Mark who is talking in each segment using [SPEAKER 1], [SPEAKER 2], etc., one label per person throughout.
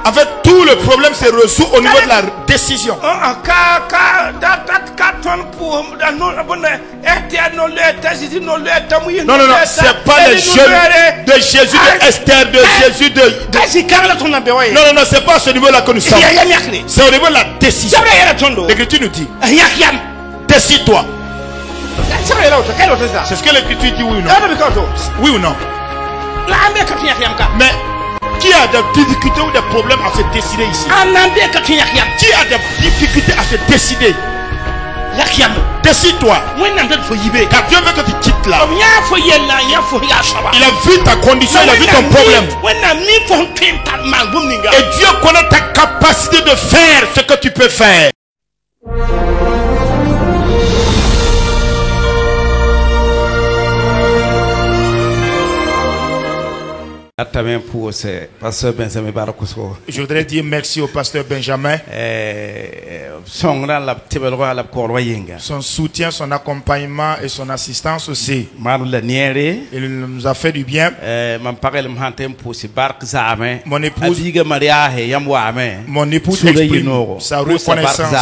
[SPEAKER 1] En fait, tout le problème se résout au niveau de la décision. Non, non, non, c'est pas les jeunes de Jésus, de Esther, de Jésus, Non, non, non, c'est pas à ce niveau-là que nous sommes. C'est au niveau de la décision. L'Écriture nous dit, décide-toi. C'est ce que l'Écriture dit, oui ou non? Oui ou non? Mais qui a des difficultés ou des problèmes à se décider ici? Qui a des difficultés à se décider? Décide-toi. Car Dieu veut que tu quittes là. Il a vu ta condition, il a vu ton problème. Et Dieu connaît ta capacité de faire ce que tu peux faire. Je voudrais dire merci au pasteur Benjamin. Son soutien, son accompagnement et son assistance aussi. Il nous a fait du bien. Mon épouse exprime sa reconnaissance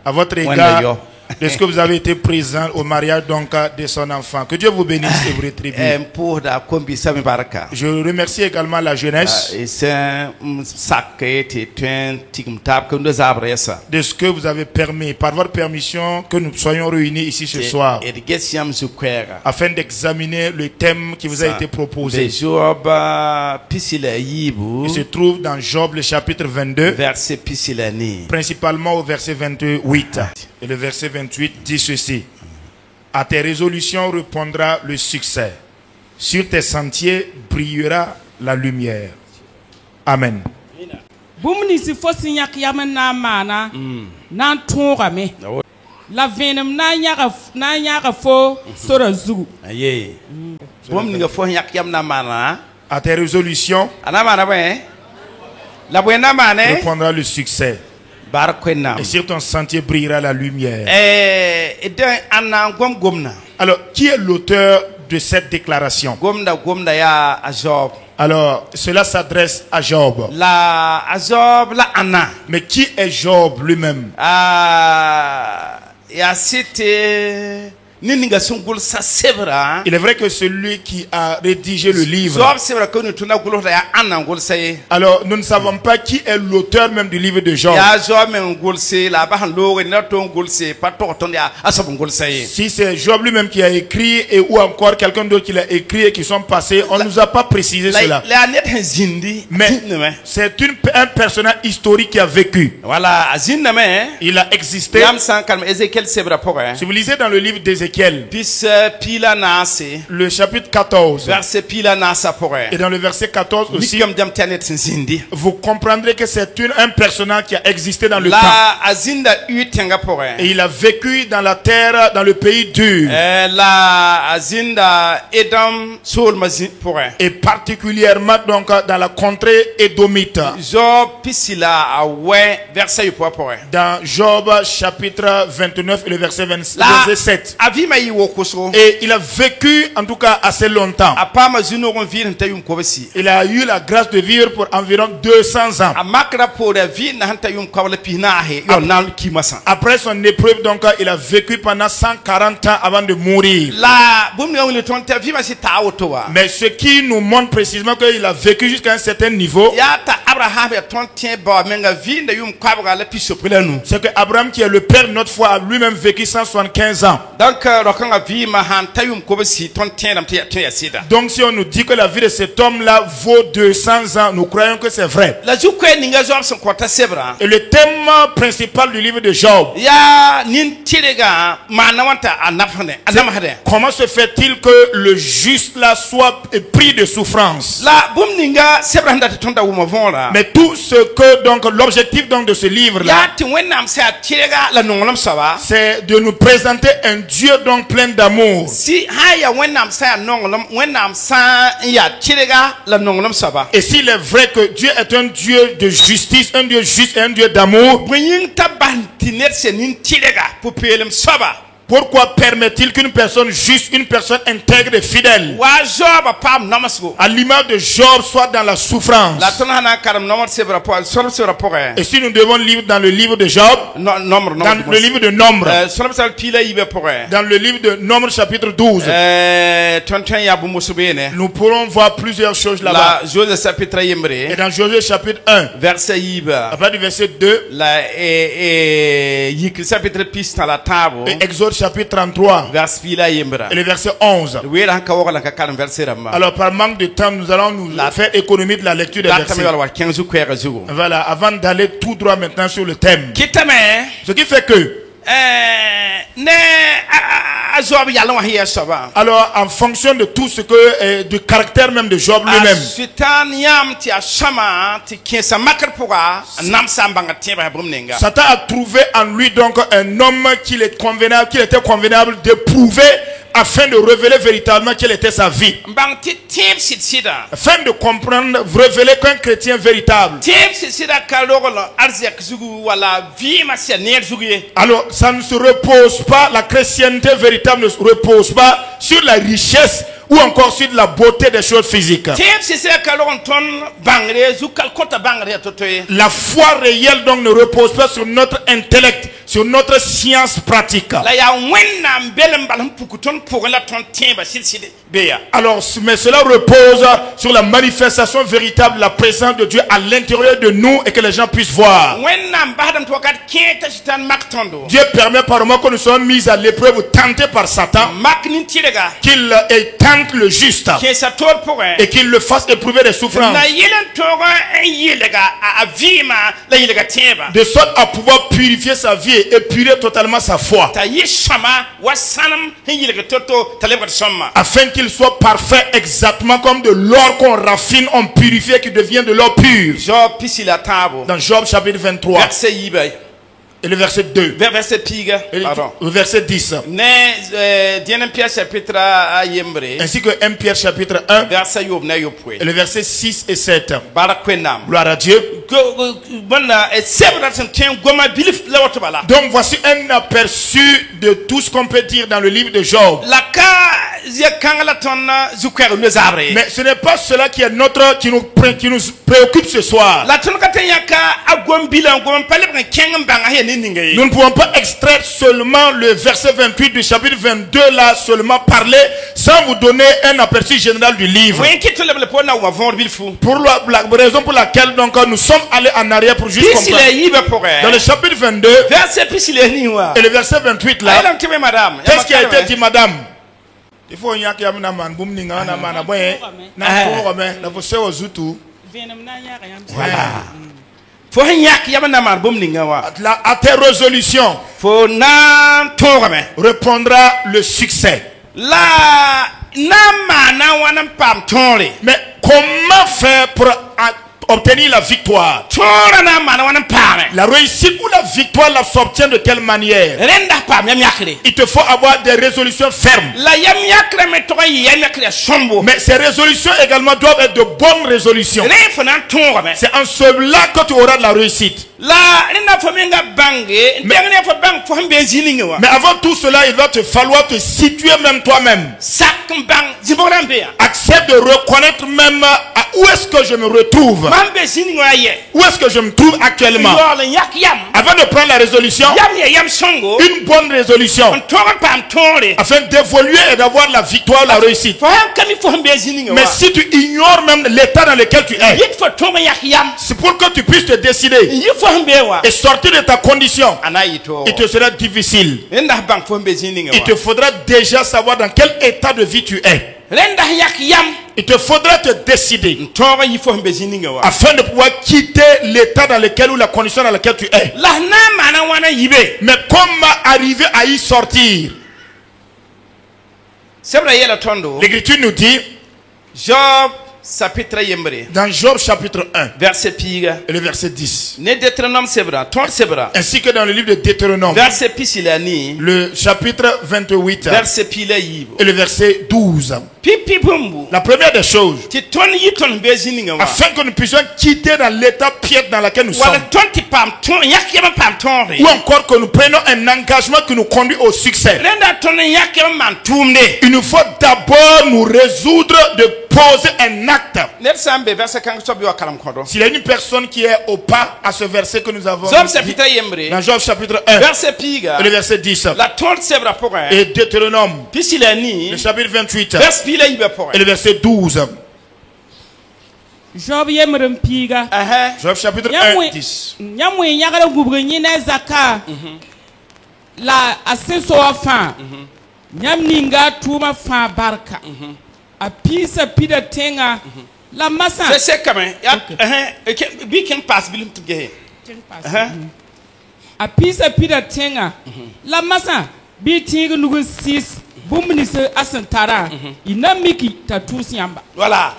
[SPEAKER 1] à votre égard de ce que vous avez été présent au mariage donc de son enfant. Que Dieu vous bénisse et vous rétribue. Je remercie également la jeunesse de ce que vous avez permis, par votre permission, que nous soyons réunis ici ce soir afin d'examiner le thème qui vous a été proposé. Il se trouve dans Job le chapitre 22, principalement au verset 28. Et le verset 28 dit ceci: à tes résolutions répondra le succès. Sur tes sentiers brillera la lumière. Amen. À tes résolutions répondra le succès. Et sur ton sentier brillera la lumière. Alors, qui est l'auteur de cette déclaration? Alors, cela s'adresse à Job. Mais qui est Job lui-même? Il est vrai que celui qui a rédigé le livre. Alors, nous ne savons pas qui est l'auteur même du livre de Job. Si c'est Job lui-même qui a écrit et ou encore quelqu'un d'autre qui l'a écrit et qui sont passés, on ne nous a pas précisé cela. Mais c'est un personnage historique qui a vécu. Il a existé. Si vous lisez dans le livre d'Ézéchiel, le chapitre 14, et dans le verset 14 aussi, vous comprendrez que c'est un personnage qui a existé dans le temps. Et il a vécu dans la terre, dans le pays dur. Et particulièrement donc dans la contrée édomite. Dans Job chapitre 29 et le verset 7. Et il a vécu en tout cas assez longtemps. Il a eu la grâce de vivre pour environ 200 ans. Après son épreuve, donc il a vécu pendant 140 ans avant de mourir. Mais ce qui nous montre précisément qu'il a vécu jusqu'à un certain niveau, c'est que Abraham, qui est le père de notre foi, a lui-même vécu 175 ans. Donc si on nous dit que la vie de cet homme-là vaut 200 ans, nous croyons que c'est vrai. Et le thème principal du livre de Job, comment se fait-il que le juste là soit pris de souffrance? Mais tout ce que donc l'objectif donc de ce livre-là, c'est de nous présenter un Dieu donc plein d'amour. Et s'il est vrai que Dieu est un Dieu de justice, un Dieu juste et un Dieu d'amour, Pourquoi permet-il qu'une personne juste, une personne intègre et fidèle, à l'image de Job, soit dans la souffrance? Et si nous devons lire dans le livre de Job, dans le livre de Nombre, dans le livre de Nombre chapitre 12, nous pourrons voir plusieurs choses là-bas. Et dans Josué chapitre 1, à partir du verset 2, et Exode chapitre 33, et le verset 11. Alors par manque de temps, nous allons nous faire économie de la lecture des versets. Voilà, avant d'aller tout droit maintenant sur le thème. Ce qui fait que alors en fonction de tout ce que du caractère même de Job lui-même, Satan a trouvé en lui donc un homme qu'il était convenable d'éprouver afin de révéler véritablement quelle était sa vie, afin de comprendre, révéler qu'un chrétien véritable. Alors ça ne se repose pas, la chrétienté véritable ne se repose pas sur la richesse ou encore sur la beauté des choses physiques. La foi réelle donc ne repose pas sur notre intellect, sur notre science pratique. Alors, mais cela repose sur la manifestation véritable de la présence de Dieu à l'intérieur de nous et que les gens puissent voir. Dieu permet par moment que nous soyons mis à l'épreuve ou tentés par Satan, qu'il tente le juste et qu'il le fasse éprouver des souffrances, de sorte à pouvoir purifier sa vie et épurer totalement sa foi, afin qu'il soit parfait exactement comme de l'or qu'on raffine, on purifie, qui devient de l'or pur. Dans Job chapitre 23 et le verset 2 le verset 10, ainsi que 1 Pierre chapitre 1 et le verset 6 et 7. Gloire à Dieu. Donc voici un aperçu de tout ce qu'on peut dire dans le livre de Job. Mais ce n'est pas cela qui est qui nous préoccupe ce soir. Nous ne pouvons pas extraire seulement le verset 28 du chapitre 22 là, seulement parler sans vous donner un aperçu général du livre. Pour la raison pour laquelle donc nous sommes allés en arrière pour juste comprendre. Dans le chapitre 22 et le verset 28 là, qu'est-ce qui a été dit, madame? Il faut y avoir un man boum ninga na man aboye na pour mais na faut se ozutu. Voilà. Faut yak yamana man boum ninga wa. À tes résolutions, faut na torame répondra le succès. La na mana wana pam tonle. Mais comment faire pour obtenir la victoire? La réussite ou la victoire s'obtient de quelle manière? Il te faut avoir des résolutions fermes. Mais ces résolutions également doivent être de bonnes résolutions. C'est en cela que tu auras de la réussite. Mais avant tout cela, il va te falloir te situer même toi-même. Accepte de reconnaître même où est-ce que je me retrouve. Où est-ce que je me trouve actuellement? Avant de prendre la résolution, une bonne résolution, afin d'évoluer et d'avoir la victoire, la réussite. Mais si tu ignores même l'état dans lequel tu es, c'est pour que tu puisses te décider et sortir de ta condition. Il te sera difficile. Il te faudra déjà savoir dans quel état de vie tu es. Il te faudra te décider afin de pouvoir quitter l'état dans lequel ou la condition dans laquelle tu es. Mais comment arriver à y sortir? L'Écriture nous dit, Job Dans Job chapitre 1,
[SPEAKER 2] verset piga.
[SPEAKER 1] Et le verset 10.
[SPEAKER 2] Ainsi
[SPEAKER 1] que dans le livre de Deutéronome, le chapitre 28, et le verset 12. La première des choses, afin que nous puissions quitter dans l'état piètre dans lequel nous sommes, ou encore que nous prenions un engagement qui nous conduit au succès, il nous faut d'abord nous résoudre de poser un acte. S'il y a une personne qui est au pas à ce verset que nous avons dit, dans Job chapitre 1, et le verset 10, et Deutéronome, le chapitre 28, et le verset 12.
[SPEAKER 3] Job
[SPEAKER 1] chapitre 1, 10.
[SPEAKER 3] La asesoa fa nyam ninga tuma fa barka a pisa pida tenga la masa
[SPEAKER 2] c'est comment we can pass bilim to get
[SPEAKER 3] a pisa pida tenga la masa bi tinga nugu sis bumni se asantara inamiki tatusi yamba.
[SPEAKER 2] Voilà,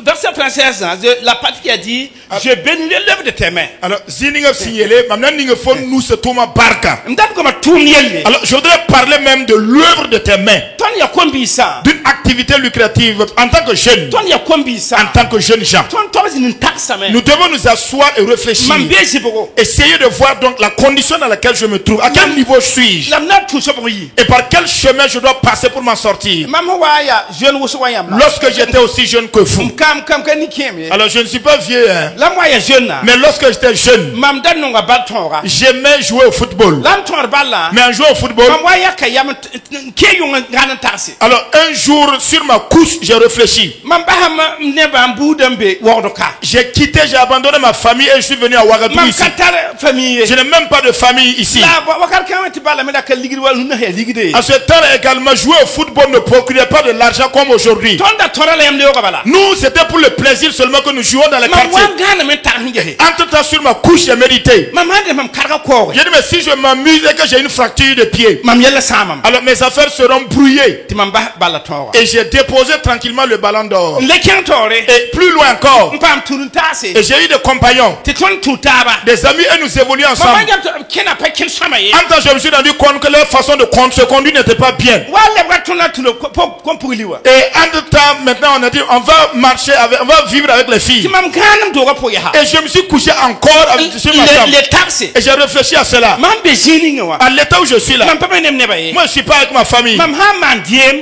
[SPEAKER 2] verset 13, la partie qui a dit je bénirai l'œuvre de tes mains.
[SPEAKER 1] Alors zininga signalé maintenant ninga fon nous se toma barka. Alors je voudrais parler même de l'œuvre de tes mains, d'une activité lucrative en tant que jeune, en tant que jeune gens. Nous devons nous asseoir et réfléchir, essayer de voir donc la condition dans laquelle je me trouve, à quel niveau suis-je et par quel chemin je dois passer pour m'en sortir. Lorsque j'étais aussi jeune que vous, alors je ne suis pas vieux, hein, mais lorsque j'étais jeune, j'aimais jouer au football. Mais en jouant au football, alors un jour sur ma couche j'ai réfléchi, j'ai quitté, j'ai abandonné ma famille et je suis venu à Ouagadougou ici. Je n'ai même pas de famille ici. À ce temps également, jouer au football ne procurait pas de l'argent comme aujourd'hui. Nous, c'était pour le plaisir seulement que nous jouons dans les quartiers. Entre temps, sur ma couche, j'ai médité. J'ai dit, mais si je m'amuse et que j'ai une fracture de pied, alors mes affaires seront brouillées. Et j'ai déposé tranquillement le ballon d'or. Et plus loin encore, et j'ai eu des compagnons, des amis, et nous évoluons ensemble. En temps, je me suis rendu compte que leur façon de se conduire n'était pas bien. Et entre temps, maintenant on a dit on va marcher avec, on va vivre avec les filles. Et je me suis couché encore sur ma chambre. Et j'ai réfléchi à cela. À l'état où je suis là, moi je suis pas avec ma famille.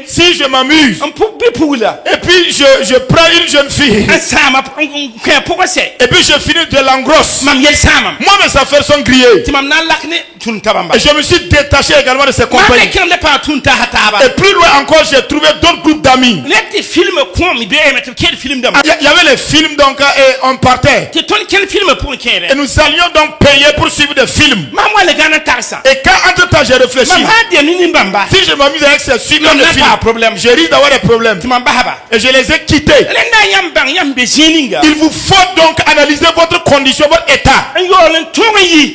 [SPEAKER 1] Si je m'amuse et puis je prends une jeune fille et puis je finis de l'engrosse, moi mes affaires sont grillées. Et je me suis détaché également de ses compagnons. Et plus loin encore, j'ai trouvé d'autres groupes d'amis. Il y avait les films donc et on partait. Et nous allions donc payer pour suivre des films. Et quand entre temps j'ai réfléchi, si je m'amuse avec ces films, je risque d'avoir des problèmes. Et je les ai quittés. Il vous faut donc analyser votre condition, votre état,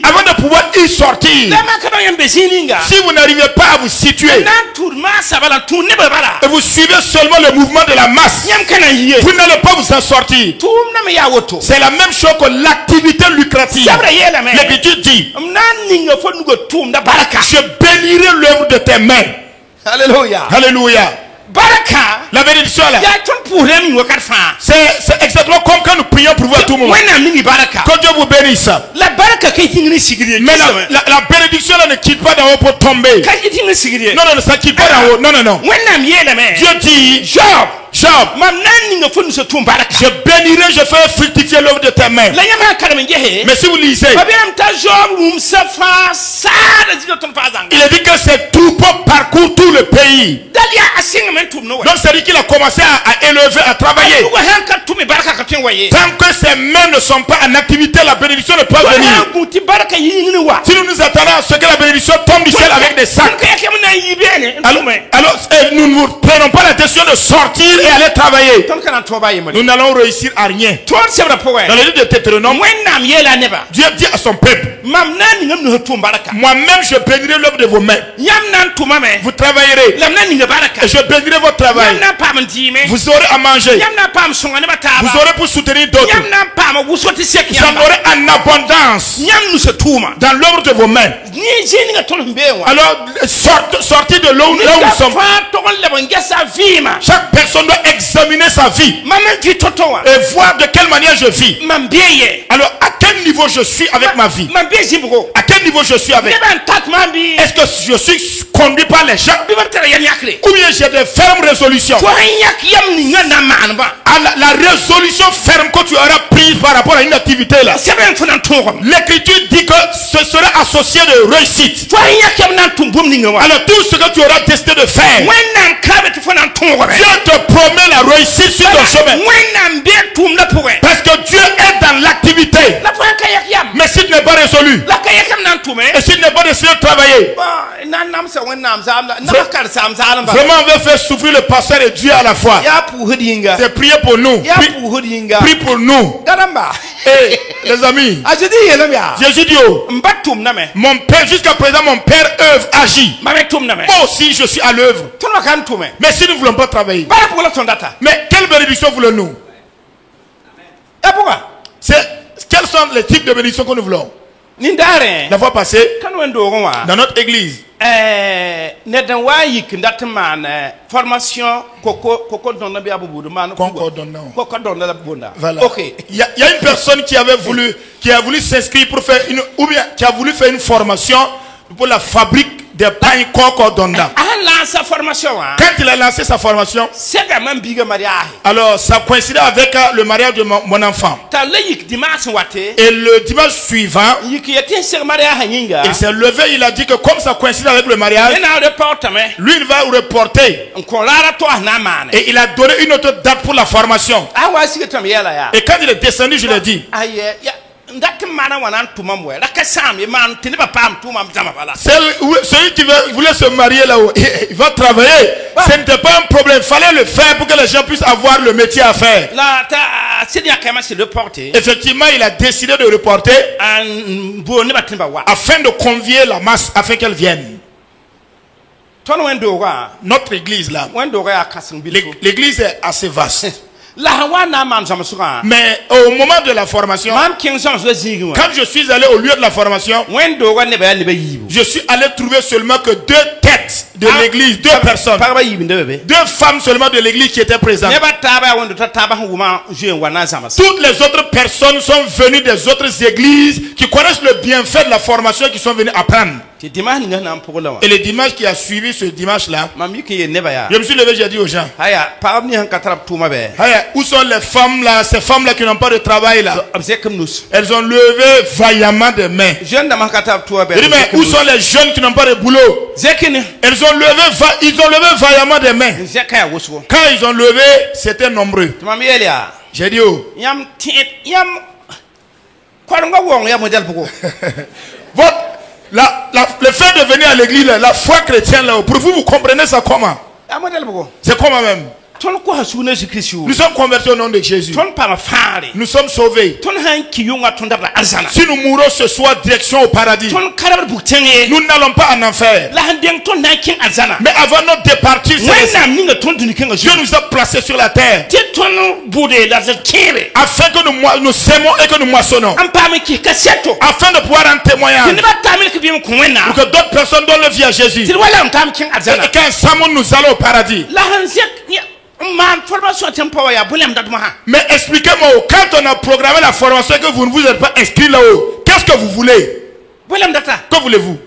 [SPEAKER 1] avant de pouvoir y sortir. Si vous n'arrivez pas à vous situer et vous suivez seulement le mouvement de la masse, vous n'allez pas vous en sortir. C'est la même chose que l'activité lucrative. L'Écriture dit, je bénirai l'œuvre de tes mains.
[SPEAKER 2] Alléluia.
[SPEAKER 1] Alléluia. La bénédiction là, c'est exactement comme quand nous prions pour vous à tout moment. Que Dieu vous bénisse. Mais la bénédiction là ne quitte pas d'en haut pour tomber. Non, non, ça quitte pas d'en haut. Non, non, non. Dieu dit, Job, je bénirai, je ferai fructifier l'œuvre de tes mains. Mais si vous lisez, il a dit que c'est tout pour parcours tout le pays. Donc c'est dit qu'il a commencé à élever, à travailler. Tant que ses mains ne sont pas en activité, la bénédiction ne peut pas venir. Si nous nous attendons à ce que la bénédiction tombe du ciel avec des sacs, alors nous ne prenons pas la décision de sortir et aller travailler, nous n'allons réussir à rien. Dans le livre de Deutéronome, Dieu dit à son peuple, moi-même je bénirai l'œuvre de vos mains. Vous travaillerez et je bénirai malgré votre travail, vous aurez à manger. Vous aurez pour soutenir d'autres. Vous en aurez en abondance dans l'œuvre de vos mains. Alors, sortez de là où nous sommes. Chaque personne doit examiner sa vie et voir de quelle manière je vis. Alors, à quel niveau je suis avec ma vie? À quel niveau je suis avec? Est-ce que je suis conduit par les gens? Ou bien j'ai des fermes résolutions? La résolution ferme que tu auras prise par rapport à une activité là. L'écriture dit que ce sera associé de réussite. Alors tout ce que tu auras décidé de faire, Dieu te promet la réussite sur ton chemin. Parce que Dieu est dans l'activité. Mais si tu n'es pas résolu, et si tu n'es pas décidé de travailler, vraiment on veut faire souffrir le pasteur et Dieu à la fois. C'est prier pour nous. Prie pour nous. Et les amis, Jésus dit, mon père, jusqu'à présent mon père œuvre, agit. Moi aussi je suis à l'œuvre. Mais si nous ne voulons pas travailler, mais quelle bénédiction voulons-nous? Quels sont les types de bénédictions que nous voulons? La fois passée, dans notre église, formation voilà. Il y a une personne qui avait voulu, s'inscrire pour faire ou bien qui a voulu faire une formation pour la fabrique des pains Cocodonda. Quand il a lancé sa formation, alors ça coïncidait avec le mariage de mon enfant. Et le dimanche suivant, il s'est levé, il a dit que comme ça coïncide avec le mariage, lui il va reporter. Et il a donné une autre date pour la formation. Et quand il est descendu, je lui ai dit, celui qui voulait se marier là-haut, il va travailler. Ce n'était pas un problème. Il fallait le faire pour que les gens puissent avoir le métier à faire. Effectivement, il a décidé de reporter afin de convier la masse, afin qu'elle vienne. Notre église là, l'église est assez vaste. Mais au moment de la formation, quand je suis allé au lieu de la formation, je suis allé trouver seulement que 2 têtes de l'église, 2 personnes, 2 femmes seulement de l'église qui étaient présentes. Toutes les autres personnes sont venues des autres églises qui connaissent le bienfait de la formation et qui sont venues apprendre. Et le dimanche qui a suivi ce dimanche-là, je me suis levé, j'ai dit aux gens, où sont les femmes là, ces femmes là qui n'ont pas de travail là? Elles ont levé vaillamment des mains. Je dis, mais où sont les jeunes qui n'ont pas de boulot? Ils ont levé vaillamment des mains. Quand ils ont levé, c'était nombreux. J'ai dit, oh. Le fait de venir à l'église, la foi chrétienne là, pour vous, vous comprenez ça comment? C'est comment même? Nous sommes convertis au nom de Jésus. Nous sommes sauvés. Si nous mourons ce soir, direction au paradis. Nous n'allons pas en enfer. Mais avant notre départure, Dieu nous a placés sur la terre afin que nous sémons et que nous moissonnons, afin de pouvoir en témoigner, pour que d'autres personnes donnent leur vie à Jésus. Et qu'ensemble nous allons au paradis. Mais expliquez-moi, quand on a programmé la formation et que vous ne vous êtes pas inscrit là-haut, qu'est-ce que vous voulez? Que voulez-vous?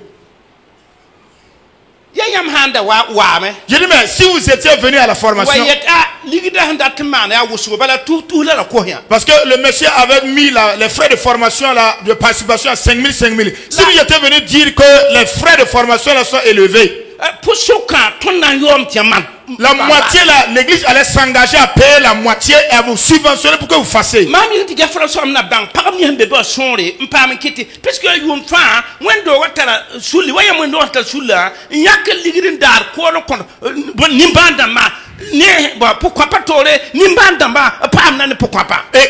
[SPEAKER 1] Je dis, mais si vous étiez venu à la formation, parce que le monsieur avait mis les frais de formation là, de participation à 5 000. Si vous étiez venu dire que les frais de formation là sont élevés, la moitié là, l'église allait s'engager à payer la moitié et à vous subventionner pour que vous fassiez. Et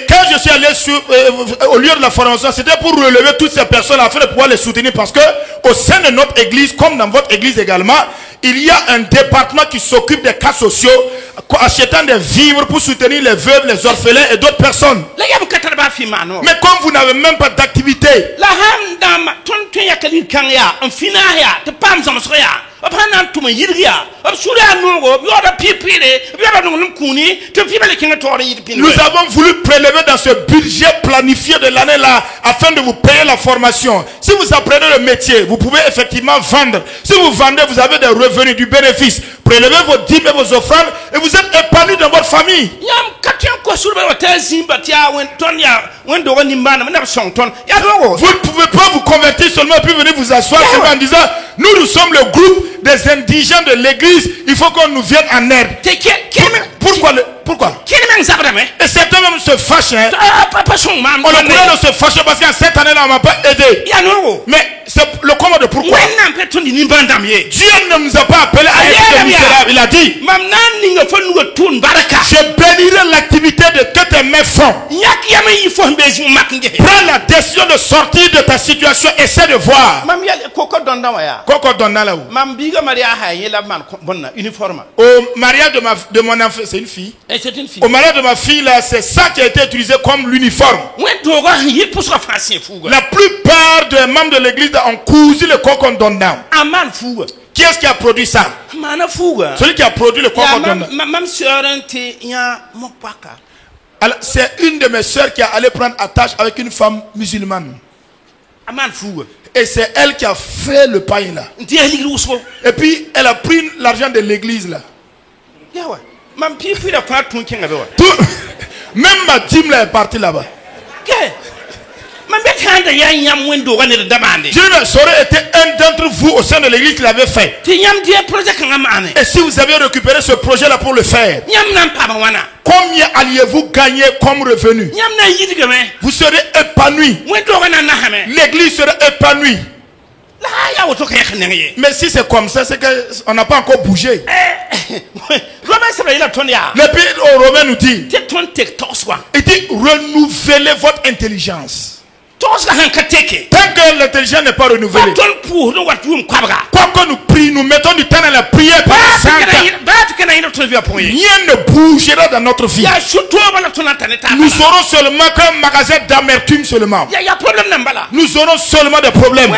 [SPEAKER 1] quand je suis allé au lieu de la formation, c'était pour relever toutes ces personnes afin de pouvoir les soutenir, parce que au sein de notre église, comme dans votre église également, il y a un département qui s'occupe des cas sociaux, achetant des vivres pour soutenir les veuves, les orphelins et d'autres personnes. Mais comme vous n'avez même pas d'activité, nous avons voulu prélever dans ce budget planifié de l'année là afin de vous payer la formation. Si vous apprenez le métier, vous pouvez effectivement vendre. Si vous vendez, vous avez des revenus, du bénéfice. Prélevez vos dîmes et vos offrandes et vous êtes épanouis dans votre famille. Vous ne pouvez pas vous convertir seulement puis venir vous asseoir en disant nous sommes le groupe des indigents de l'église, il faut qu'on nous vienne en aide. Pourquoi? Et certains même se fâchent. On le pourrait de se fâcher parce qu'en cette année-là, on ne m'a pas aidé. Mais c'est le combat de pourquoi. Dieu ne nous a pas appelés à être misérables. Il a dit je bénirai l'activité de que tes mains font. Prends la décision de sortir de ta situation. Essaie de voir. Au mariage de mon enfant, c'est une fille. Au mariage de ma fille, là, c'est ça qui a été utilisé comme l'uniforme. La plupart des membres de l'église ont cousu le cocon d'Ondam. Qui est-ce qui a produit ça? Celui qui a produit le cocon d'Ondam. Alors, c'est une de mes soeurs qui est allée prendre attache avec une femme musulmane. Et c'est elle qui a fait le pain là. Et puis, elle a pris l'argent de l'église là. Même ma dîme là est partie là-bas. Je saurais été un d'entre vous au sein de l'église qui l'avait fait. Et si vous avez récupéré ce projet là pour le faire, combien alliez-vous gagner comme revenu? Vous serez épanoui. L'église sera épanouie. Mais si c'est comme ça, c'est qu'on n'a pas encore bougé. L'Épître aux Romains nous dit, il dit renouvelez votre intelligence. Tant que l'intelligence n'est pas renouvelée, quoi que nous prions, nous mettons du temps dans la prière pour rien ne bougera dans notre vie. Nous aurons seulement qu'un magasin d'amertume seulement. Nous aurons seulement des problèmes. Au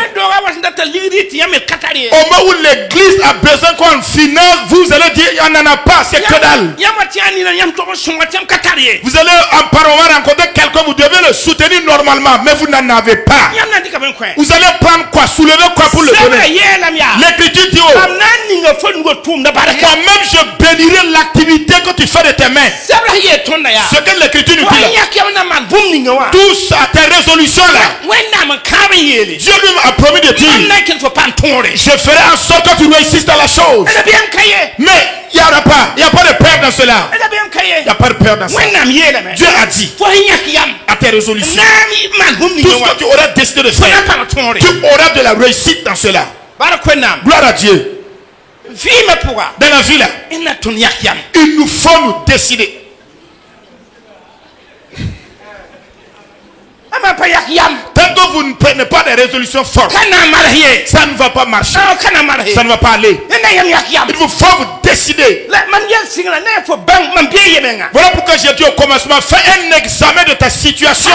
[SPEAKER 1] moment où l'église a besoin qu'on finance, vous allez dire il n'y en a pas, c'est que dalle. Vous allez en parler rencontrer quelqu'un, vous devez le soutenir normalement, mais vous n'en avez pas. Vous allez prendre quoi, soulever quoi pour le donner? L'écriture dit moi-même je bénirai l'activité que tu fais de tes mains. Ce que l'écriture nous dit là, tous à tes résolutions là, Dieu lui a promis de dire je ferai en sorte que tu réussisses dans la chose. Mais il n'y a pas de peur dans cela. Il n'y a pas de peur dans cela. Dieu a dit à tes résolutions, tout ce que tu auras décidé de faire, tu auras de la réussite dans cela. Gloire à Dieu. Dans la vie là, il nous faut nous décider. Tant que vous ne prenez pas des résolutions fortes, ça ne va pas marcher. Ça ne va pas aller. Il vous faut vous décider. Voilà pourquoi j'ai dit au commencement, fais un examen de ta situation.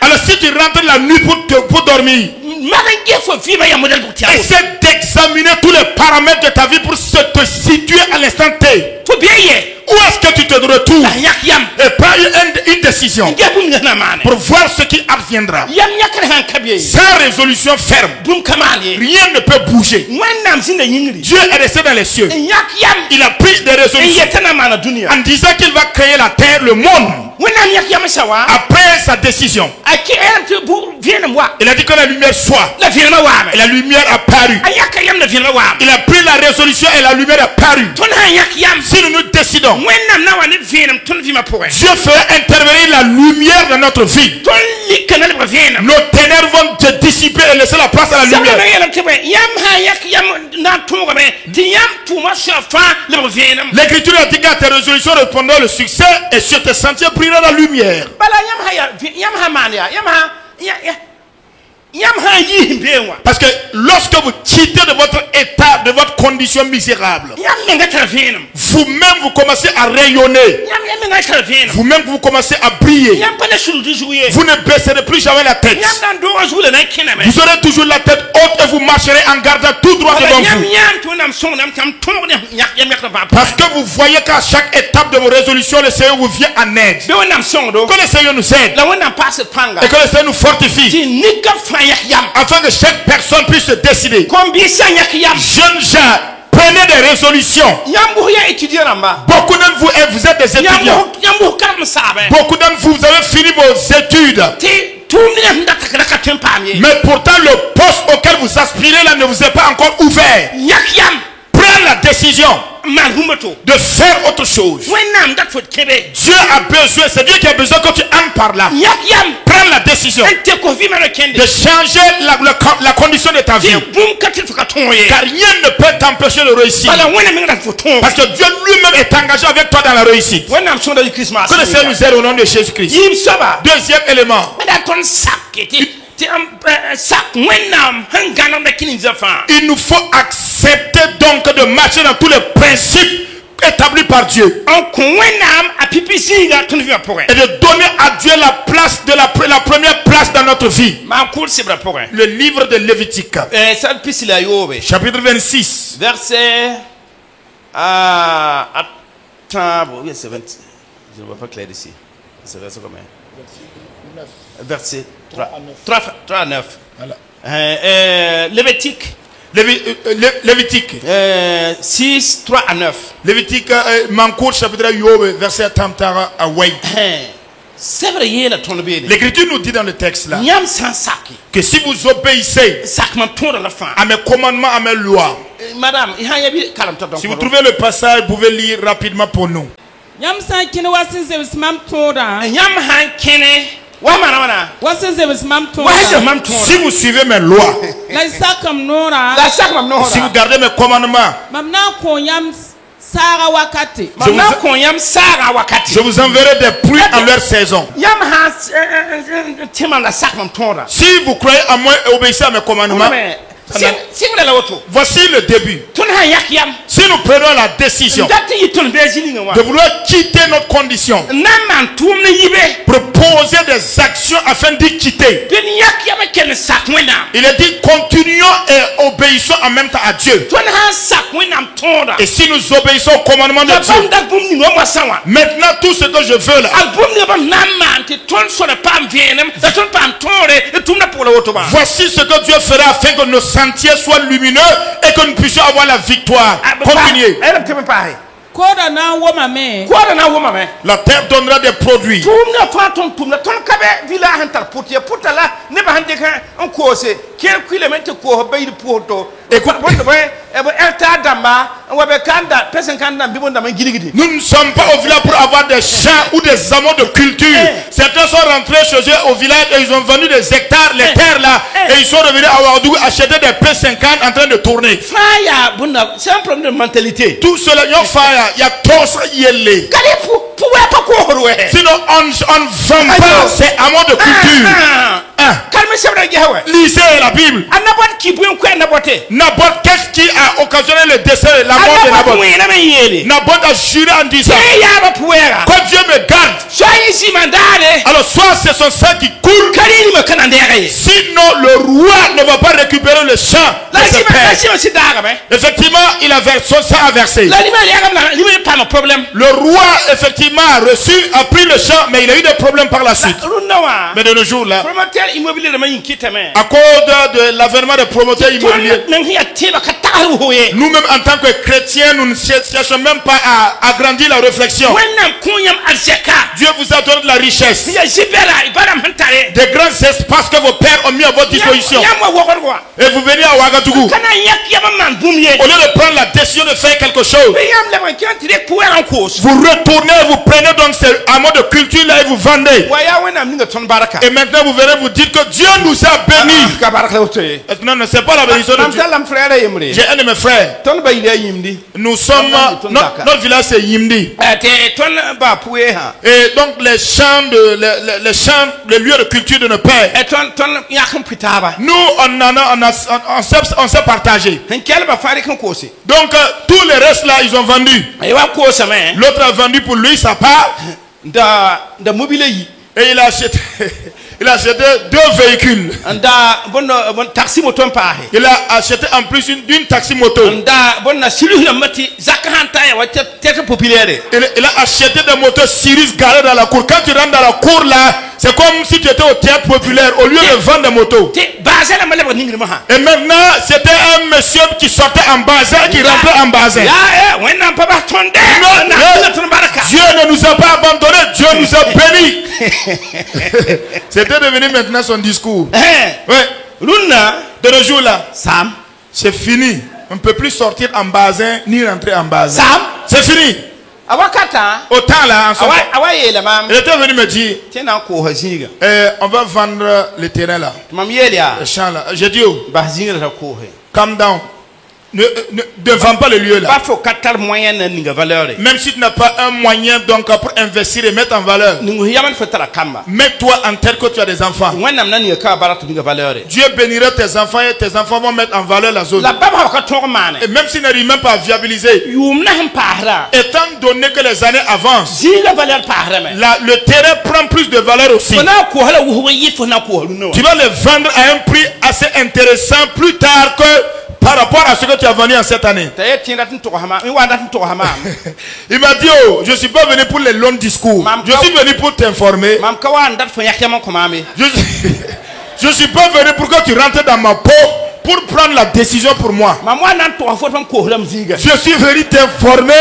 [SPEAKER 1] Alors si tu rentres la nuit pour dormir, essaie d'examiner tous les paramètres de ta vie pour te situer à l'instant T. Où est-ce que tu te retrouves? Et prends une décision pour voir ce qui adviendra. Sans résolution ferme, rien ne peut bouger. Dieu est resté dans les cieux. Il a pris des résolutions en disant qu'il va créer la terre, le monde. Après sa décision, il a dit que la lumière soit. Et la lumière a paru. Il a pris la résolution et la lumière a paru. Si nous nous décidons, Dieu fera intervenir la lumière dans notre vie. Nos ténèbres vont se dissiper et laisser la place à la lumière. L'écriture a dit qu'à tes résolutions répondront le succès et sur tes sentiers brillera la lumière. Parce que lorsque vous quittez de votre état, de votre condition misérable, vous-même vous commencez à rayonner. Vous-même vous commencez à briller. Vous ne baisserez plus jamais la tête. Vous aurez toujours la tête haute et vous marcherez en gardant tout droit devant vous. Parce que vous voyez qu'à chaque étape de vos résolutions, le Seigneur vous vient en aide. Que le Seigneur nous aide. Et que le Seigneur nous fortifie. Afin que chaque personne puisse se décider. Jeunes gens, prenez des résolutions. Beaucoup d'entre vous, vous êtes des étudiants. Beaucoup d'entre vous, vous avez fini vos études. Mais pourtant, le poste auquel vous aspirez là ne vous est pas encore ouvert. Prenez la décision de faire autre chose. Dieu a besoin, c'est Dieu qui a besoin que tu ailles par là. Prends la décision de changer la condition de ta vie. Car rien ne peut t'empêcher de réussir. Parce que Dieu lui-même est engagé avec toi dans la réussite. Que le Seigneur nous aide au nom de Jésus-Christ. Deuxième élément. Il nous faut accepter donc de marcher dans tous les principes établis par Dieu et de donner à Dieu la place de la première place dans notre vie. Le livre de Lévitique, chapitre 26,
[SPEAKER 2] verset attends, oui, c'est 20. Je ne vois pas clair ici. C'est verset combien? Verset 3 à 9. Voilà. Lévitique.
[SPEAKER 1] Lévitique
[SPEAKER 2] 6, 3 à 9.
[SPEAKER 1] Lévitique, Mancourt, chapitre 8, verset 30 à 8. L'Écriture nous dit dans le texte là que si vous obéissez à mes commandements, à mes lois, si vous trouvez le passage, vous pouvez lire rapidement pour nous. Si vous suivez mes lois, si vous gardez mes commandements, je vous enverrai des pluies en leur saison. Si vous croyez à moi et obéissez à mes commandements, voici le début. Si nous prenons la décision de vouloir quitter notre condition, proposer des actions afin d'y quitter, il est dit continuons et obéissons en même temps à Dieu. Et si nous obéissons au commandement de Dieu, maintenant tout ce que je veux là, voici ce que Dieu fera afin que nos sentiers soient lumineux et que nous puissions avoir la victoire. Continuez. La terre donnera des produits. Nous ne sommes pas au village pour avoir des champs ou des amours de culture. Certains sont rentrés chez eux au village et ils ont vendu des hectares, les terres là, et ils sont revenus à Ouagadougou acheter des P50 en train de tourner.
[SPEAKER 2] C'est un problème de mentalité.
[SPEAKER 1] Tout cela, il y a tous yélé. Sinon, on ne vend pas ces amours de culture. Lisez la Bible. Naboth, qu'est-ce qui a occasionné le décès, la mort de Naboth? Naboth a juré en disant quand Dieu me garde, alors soit c'est son sang qui coule, sinon le roi ne va pas récupérer le sang de ses pères. Effectivement, son sang a versé. Le roi effectivement a pris le sang, mais il a eu des problèmes par la suite. Mais de nos jours là, à cause de l'avènement des promoteurs immobiliers, nous-mêmes en tant que chrétiens, nous ne cherchons même pas à agrandir la réflexion. Dieu vous a donné de la richesse, des grands espaces que vos pères ont mis à votre disposition, et vous venez à Ouagadougou, au lieu de prendre la décision de faire quelque chose, vous retournez, vous prenez donc ces amours de culture là et vous vendez. Et maintenant vous venez vous dire que Dieu nous a bénis. Non, c'est pas la bénédiction de Dieu. J'ai un de mes frères. Nous sommes, notre village c'est Yimdi. Et donc les lieux de culture de nos pères. Nous, on s'est partagé. Donc, tous les restes là, ils ont vendu. L'autre a vendu pour lui sa part. Et il a acheté, il a acheté 2 véhicules. Il a acheté en plus d'une taxi moto. Il a acheté des motos Sirius garées dans la cour. Quand tu rentres dans la cour là, c'est comme si tu étais au théâtre populaire au lieu de vendre des motos. Et maintenant, c'était un monsieur qui sortait en bazar, qui rentrait en bazar. Dieu ne nous a pas abandonnés, Dieu nous a bénis. C'était devenu maintenant son discours. Ouais. De nos jours là, c'est fini. On ne peut plus sortir en bazin ni rentrer en bazin. C'est fini. Autant là, il était venu me dire, on va vendre le terrain là, le champ là. J'ai dit, calm down. Ne vends pas le lieu là. Même si tu n'as pas un moyen donc pour investir et mettre en valeur. Mets-toi en tel que tu as des enfants. Dieu bénira tes enfants et tes enfants vont mettre en valeur la zone. Et même s'ils n'arrivent même pas à viabiliser, étant donné que les années avancent, le terrain prend plus de valeur aussi. Tu vas le vendre à un prix assez intéressant plus tard que par rapport à ce que tu as vendu en cette année. Il m'a dit, oh, je ne suis pas venu pour les longs discours. Je suis venu pour t'informer. Je ne suis pas venu pour que tu rentres dans ma peau pour prendre la décision pour moi. Je suis venu t'informer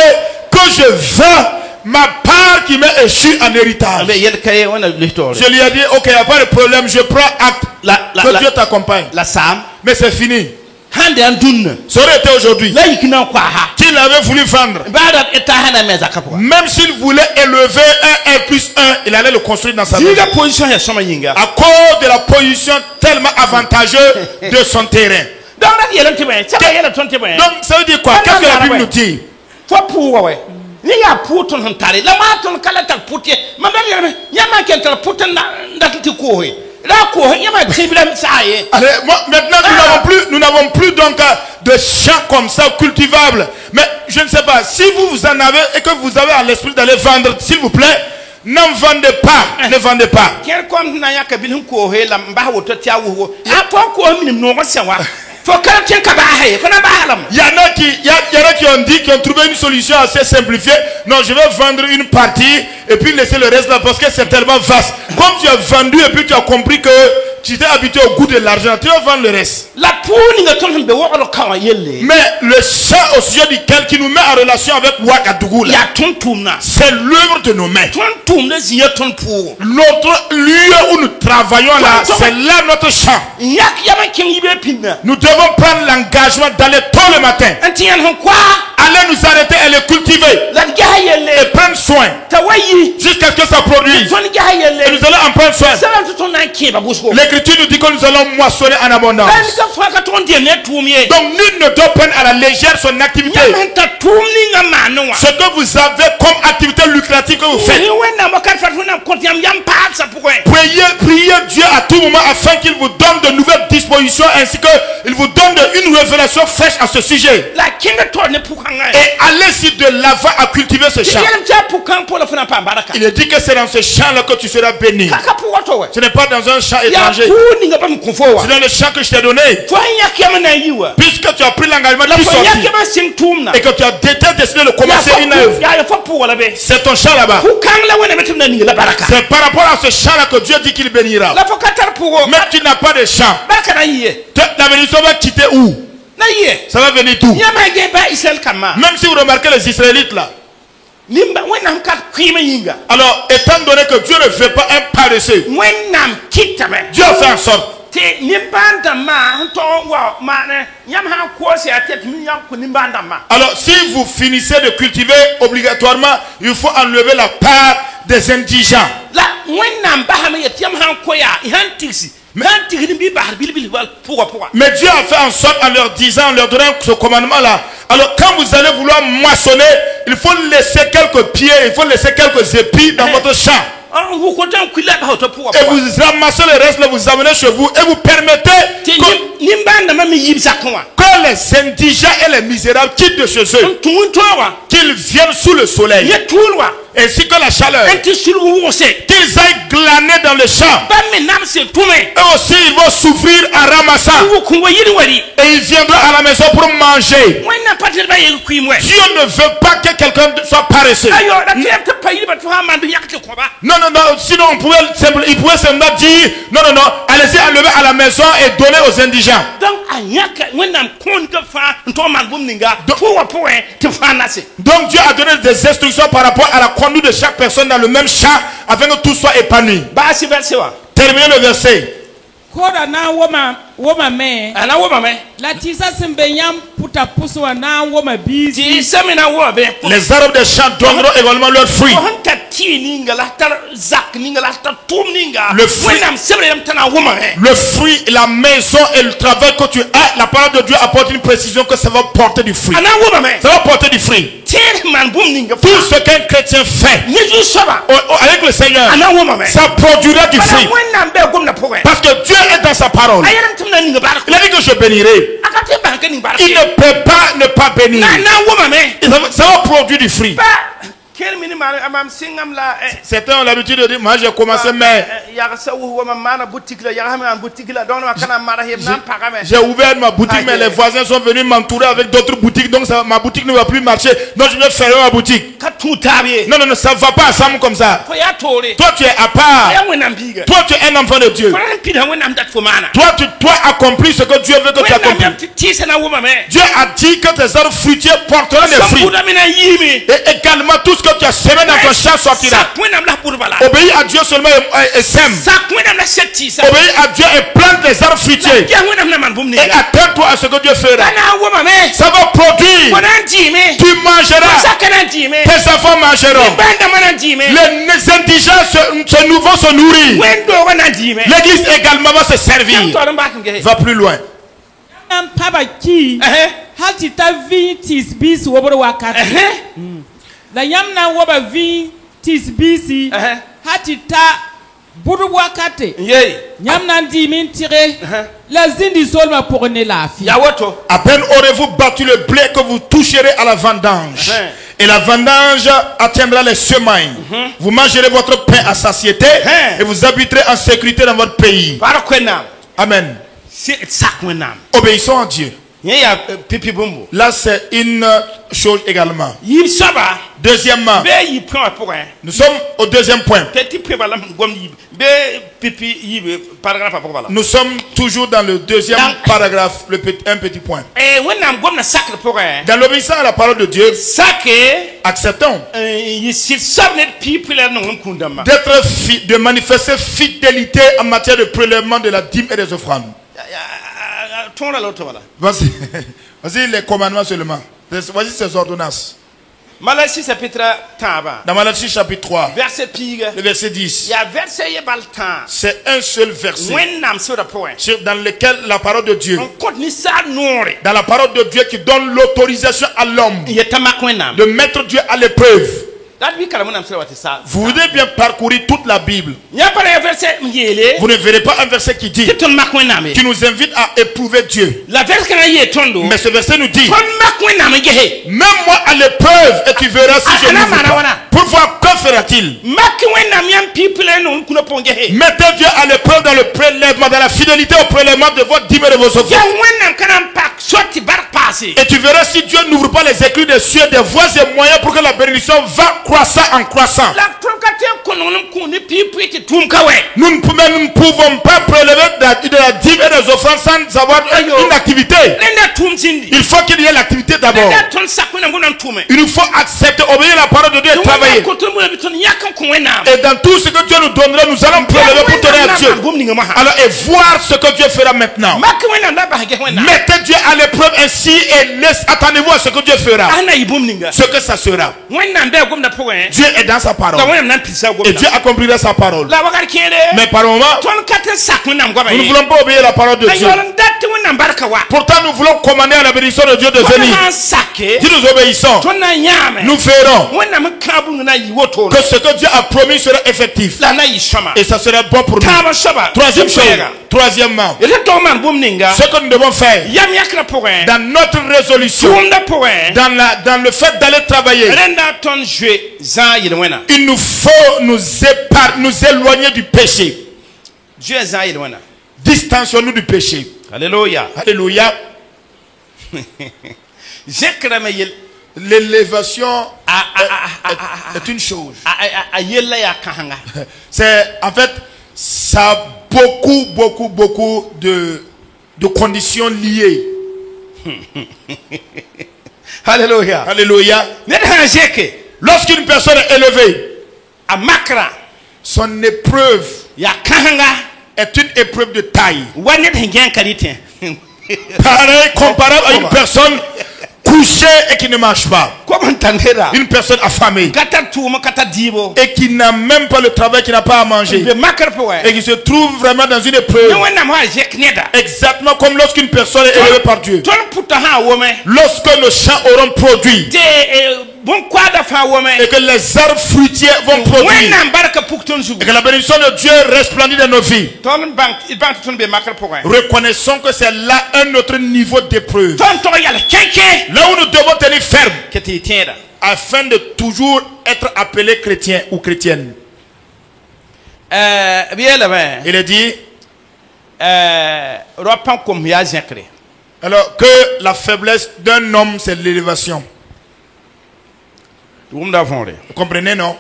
[SPEAKER 1] que je vends ma part qui m'est échue en héritage. Je lui ai dit, ok, il n'y a pas de problème, je prends acte que Dieu t'accompagne. Mais c'est fini. Ça aurait été aujourd'hui qu'il avait voulu vendre. Même s'il voulait élever un 1+1, il allait le construire dans sa maison. À cause de la position tellement avantageuse de son terrain. Donc ça veut dire quoi? Qu'est-ce que la Bible nous dit? Allez, maintenant nous n'avons plus donc de champs comme ça cultivables. Mais je ne sais pas si vous en avez et que vous avez à l'esprit d'aller vendre, s'il vous plaît, n'en vendez pas, ne vendez pas. Il y en a qui ont dit, qui ont trouvé une solution assez simplifiée. Non, je vais vendre une partie et puis laisser le reste là parce que c'est tellement vaste. Comme tu as vendu et puis tu as compris que tu t'es habitué au goût de l'argent, tu vas vendre le reste. Mais le champ au sujet duquel qui nous met en relation avec Ouagadougou, c'est l'œuvre de nos mains. Notre lieu où nous travaillons là, c'est là notre champ. Nous devons prendre l'engagement d'aller tôt le matin. Allez nous arrêter et les cultiver. Et prendre soin. Jusqu'à ce que ça produise. Et nous allons en prendre soin. L'Écriture nous dit que nous allons moissonner en abondance. Donc nul ne doit prendre à la légère son activité. Ce que vous avez comme activité lucrative que vous faites. Priez Dieu à tout moment afin qu'il vous donne de nouvelles dispositions ainsi qu'il vous donne une révélation fraîche à ce sujet. Et allez-y de l'avant à cultiver ce champ. Il est dit que c'est dans ce champ-là que tu seras béni. Ce n'est pas dans un champ étranger. C'est dans le champ que je t'ai donné. Puisque tu as pris l'engagement de sortir et que tu as décidé de commencer une œuvre. C'est ton champ là-bas. C'est par rapport à ce champ-là que Dieu dit qu'il bénira. Mais tu n'as pas de champ. La bénédiction va quitter où? Ça va venir d'où? Même si vous remarquez les Israélites là. Alors, étant donné que Dieu ne fait pas un paresseux, Dieu a fait en sorte. Alors, si vous finissez de cultiver obligatoirement, il faut enlever la part des indigents. Mais Dieu a fait en sorte en leur disant, en leur donnant ce commandement-là. Alors quand vous allez vouloir moissonner, il faut laisser quelques pieds, il faut laisser quelques épis dans votre champ. Et vous ramassez le reste, vous amenez chez vous et vous permettez que les indigents et les misérables quittent de chez eux, qu'ils viennent sous le soleil ainsi que la chaleur, qu'ils aillent glaner dans les champs. Et aussi ils vont souffrir en ramassant, et ils viendront à la maison pour manger. Dieu ne veut pas que quelqu'un soit paresseux. Non, sinon il pouvait simplement dire non, allez-y, enlevez à la maison et donnez aux indigents. Donc Dieu a donné des instructions par rapport à la conduite de chaque personne dans le même champ afin que tout soit épanoui. Terminez le verset. Les arbres des champs donneront également leurs fruits. Le fruit, la maison et le travail que tu as, la parole de Dieu apporte une précision que ça va porter du fruit. Ça va porter du fruit. Tout ce qu'un chrétien fait avec le Seigneur, ça produira du fruit. Parce que Dieu est dans sa parole. Il a dit que je bénirai. Il ne peut pas ne pas bénir. Ça va produire du fruit. Certains ont l'habitude de dire, moi j'ai commencé, mais j'ai ouvert ma boutique, mais les voisins sont venus m'entourer avec d'autres boutiques, donc ma boutique ne va plus marcher, donc je vais fermer ma boutique. Non, ça ne va pas ensemble comme ça. Toi tu es à part. Toi tu es un enfant de Dieu. Toi tu dois accomplir ce que Dieu veut que tu accomplisses. Dieu a dit que tes arbres fruitiers porteront des fruits. Et également tout ce que tu as semé dans ton champ sortira. Obéis à Dieu seulement et sème. Obéis à Dieu et plante des arbres fruitiers. Et attends-toi à ce que Dieu fera. Ça va produire. Tu mangeras. Tes enfants mangeront. Les indigents vont se nourrir. L'église également va se servir. Va plus loin.
[SPEAKER 3] La yamna woba vi tis bisi hatita buru wakate yamna di min tiré la zindi solma pour ne la fi.
[SPEAKER 1] À peine aurez-vous battu le blé que vous toucherez à la vendange. Et la vendange atteindra les semailles. Vous mangerez votre pain à satiété et vous habiterez en sécurité dans votre pays. Amen. Obéissons à Dieu. Là c'est une chose également. Deuxièmement, nous sommes au deuxième point. Nous sommes toujours dans le deuxième paragraphe, un petit point. Dans l'obéissance à la parole de Dieu, acceptons de manifester fidélité en matière de prélèvement de la dîme et des offrandes. Voici les commandements seulement. Voici ces ordonnances. Dans Malachie chapitre 3, le verset 10, c'est un seul verset dans lequel la parole de Dieu, dans la parole de Dieu qui donne l'autorisation à l'homme de mettre Dieu à l'épreuve. Vous voulez bien parcourir toute la Bible. Vous ne verrez pas un verset qui dit, qui nous invite à éprouver Dieu. Mais ce verset nous dit, même moi à l'épreuve et tu verras si je n'ouvre pas. Pour voir que fera-t-il. Mettez Dieu à l'épreuve dans le prélèvement, dans la fidélité au prélèvement de votre dîme et de vos offrandes. Et tu verras si Dieu n'ouvre pas les éclus des cieux, des voies et moyens pour que la bénédiction va croissant en croissant. Nous ne pouvons pas prélever de la dîme et des offrandes sans avoir une activité. Il faut qu'il y ait l'activité d'abord. Il nous faut accepter, obéir la parole de Dieu et travailler. Et dans tout ce que Dieu nous donnera, nous allons prélever pour donner à Dieu. Alors, et voir ce que Dieu fera maintenant. Mettez Dieu à l'épreuve ainsi et attendez-vous à ce que Dieu fera. Ce que ça sera. Dieu est dans sa parole. Et Dieu accomplira sa parole. Mais par moment, nous ne voulons pas obéir la parole de Dieu. Pourtant, nous voulons commander à la bénédiction de Dieu de venir. Si nous obéissons, nous verrons que ce que Dieu a promis sera effectif. Et ça sera bon pour nous. Troisièmement, ce que nous devons faire dans notre résolution, dans le fait d'aller travailler, il nous faut nous éloigner du péché. Distancions-nous du péché.
[SPEAKER 2] Alléluia.
[SPEAKER 1] Alléluia. L'élévation est une chose. C'est en fait, ça a beaucoup de conditions liées.
[SPEAKER 2] Alléluia.
[SPEAKER 1] Alléluia. Lorsqu'une personne est élevée, son épreuve est une épreuve de taille. Pareil, comparable à une personne couchée et qui ne marche pas. Une personne affamée et qui n'a même pas le travail, qui n'a pas à manger et qui se trouve vraiment dans une épreuve. Exactement comme lorsqu'une personne est élevée par Dieu. Lorsque nos champs auront produit et que les arbres fruitiers vont produire et que la bénédiction de Dieu resplendit dans nos vies, reconnaissons que c'est là un autre niveau d'épreuve. Là où nous devons tenir ferme afin de toujours être appelé chrétien ou chrétienne. Il est dit alors que la faiblesse d'un homme c'est l'élévation. Vous comprenez, non?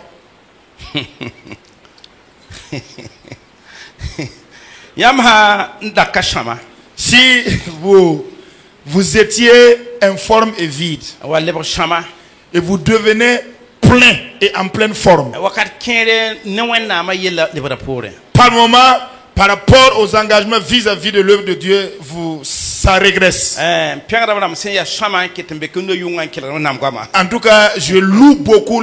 [SPEAKER 1] Si vous étiez informe et vide et vous devenez plein et en pleine forme, par moment, par rapport aux engagements vis-à-vis de l'œuvre de Dieu, ça régresse. En tout cas, je loue beaucoup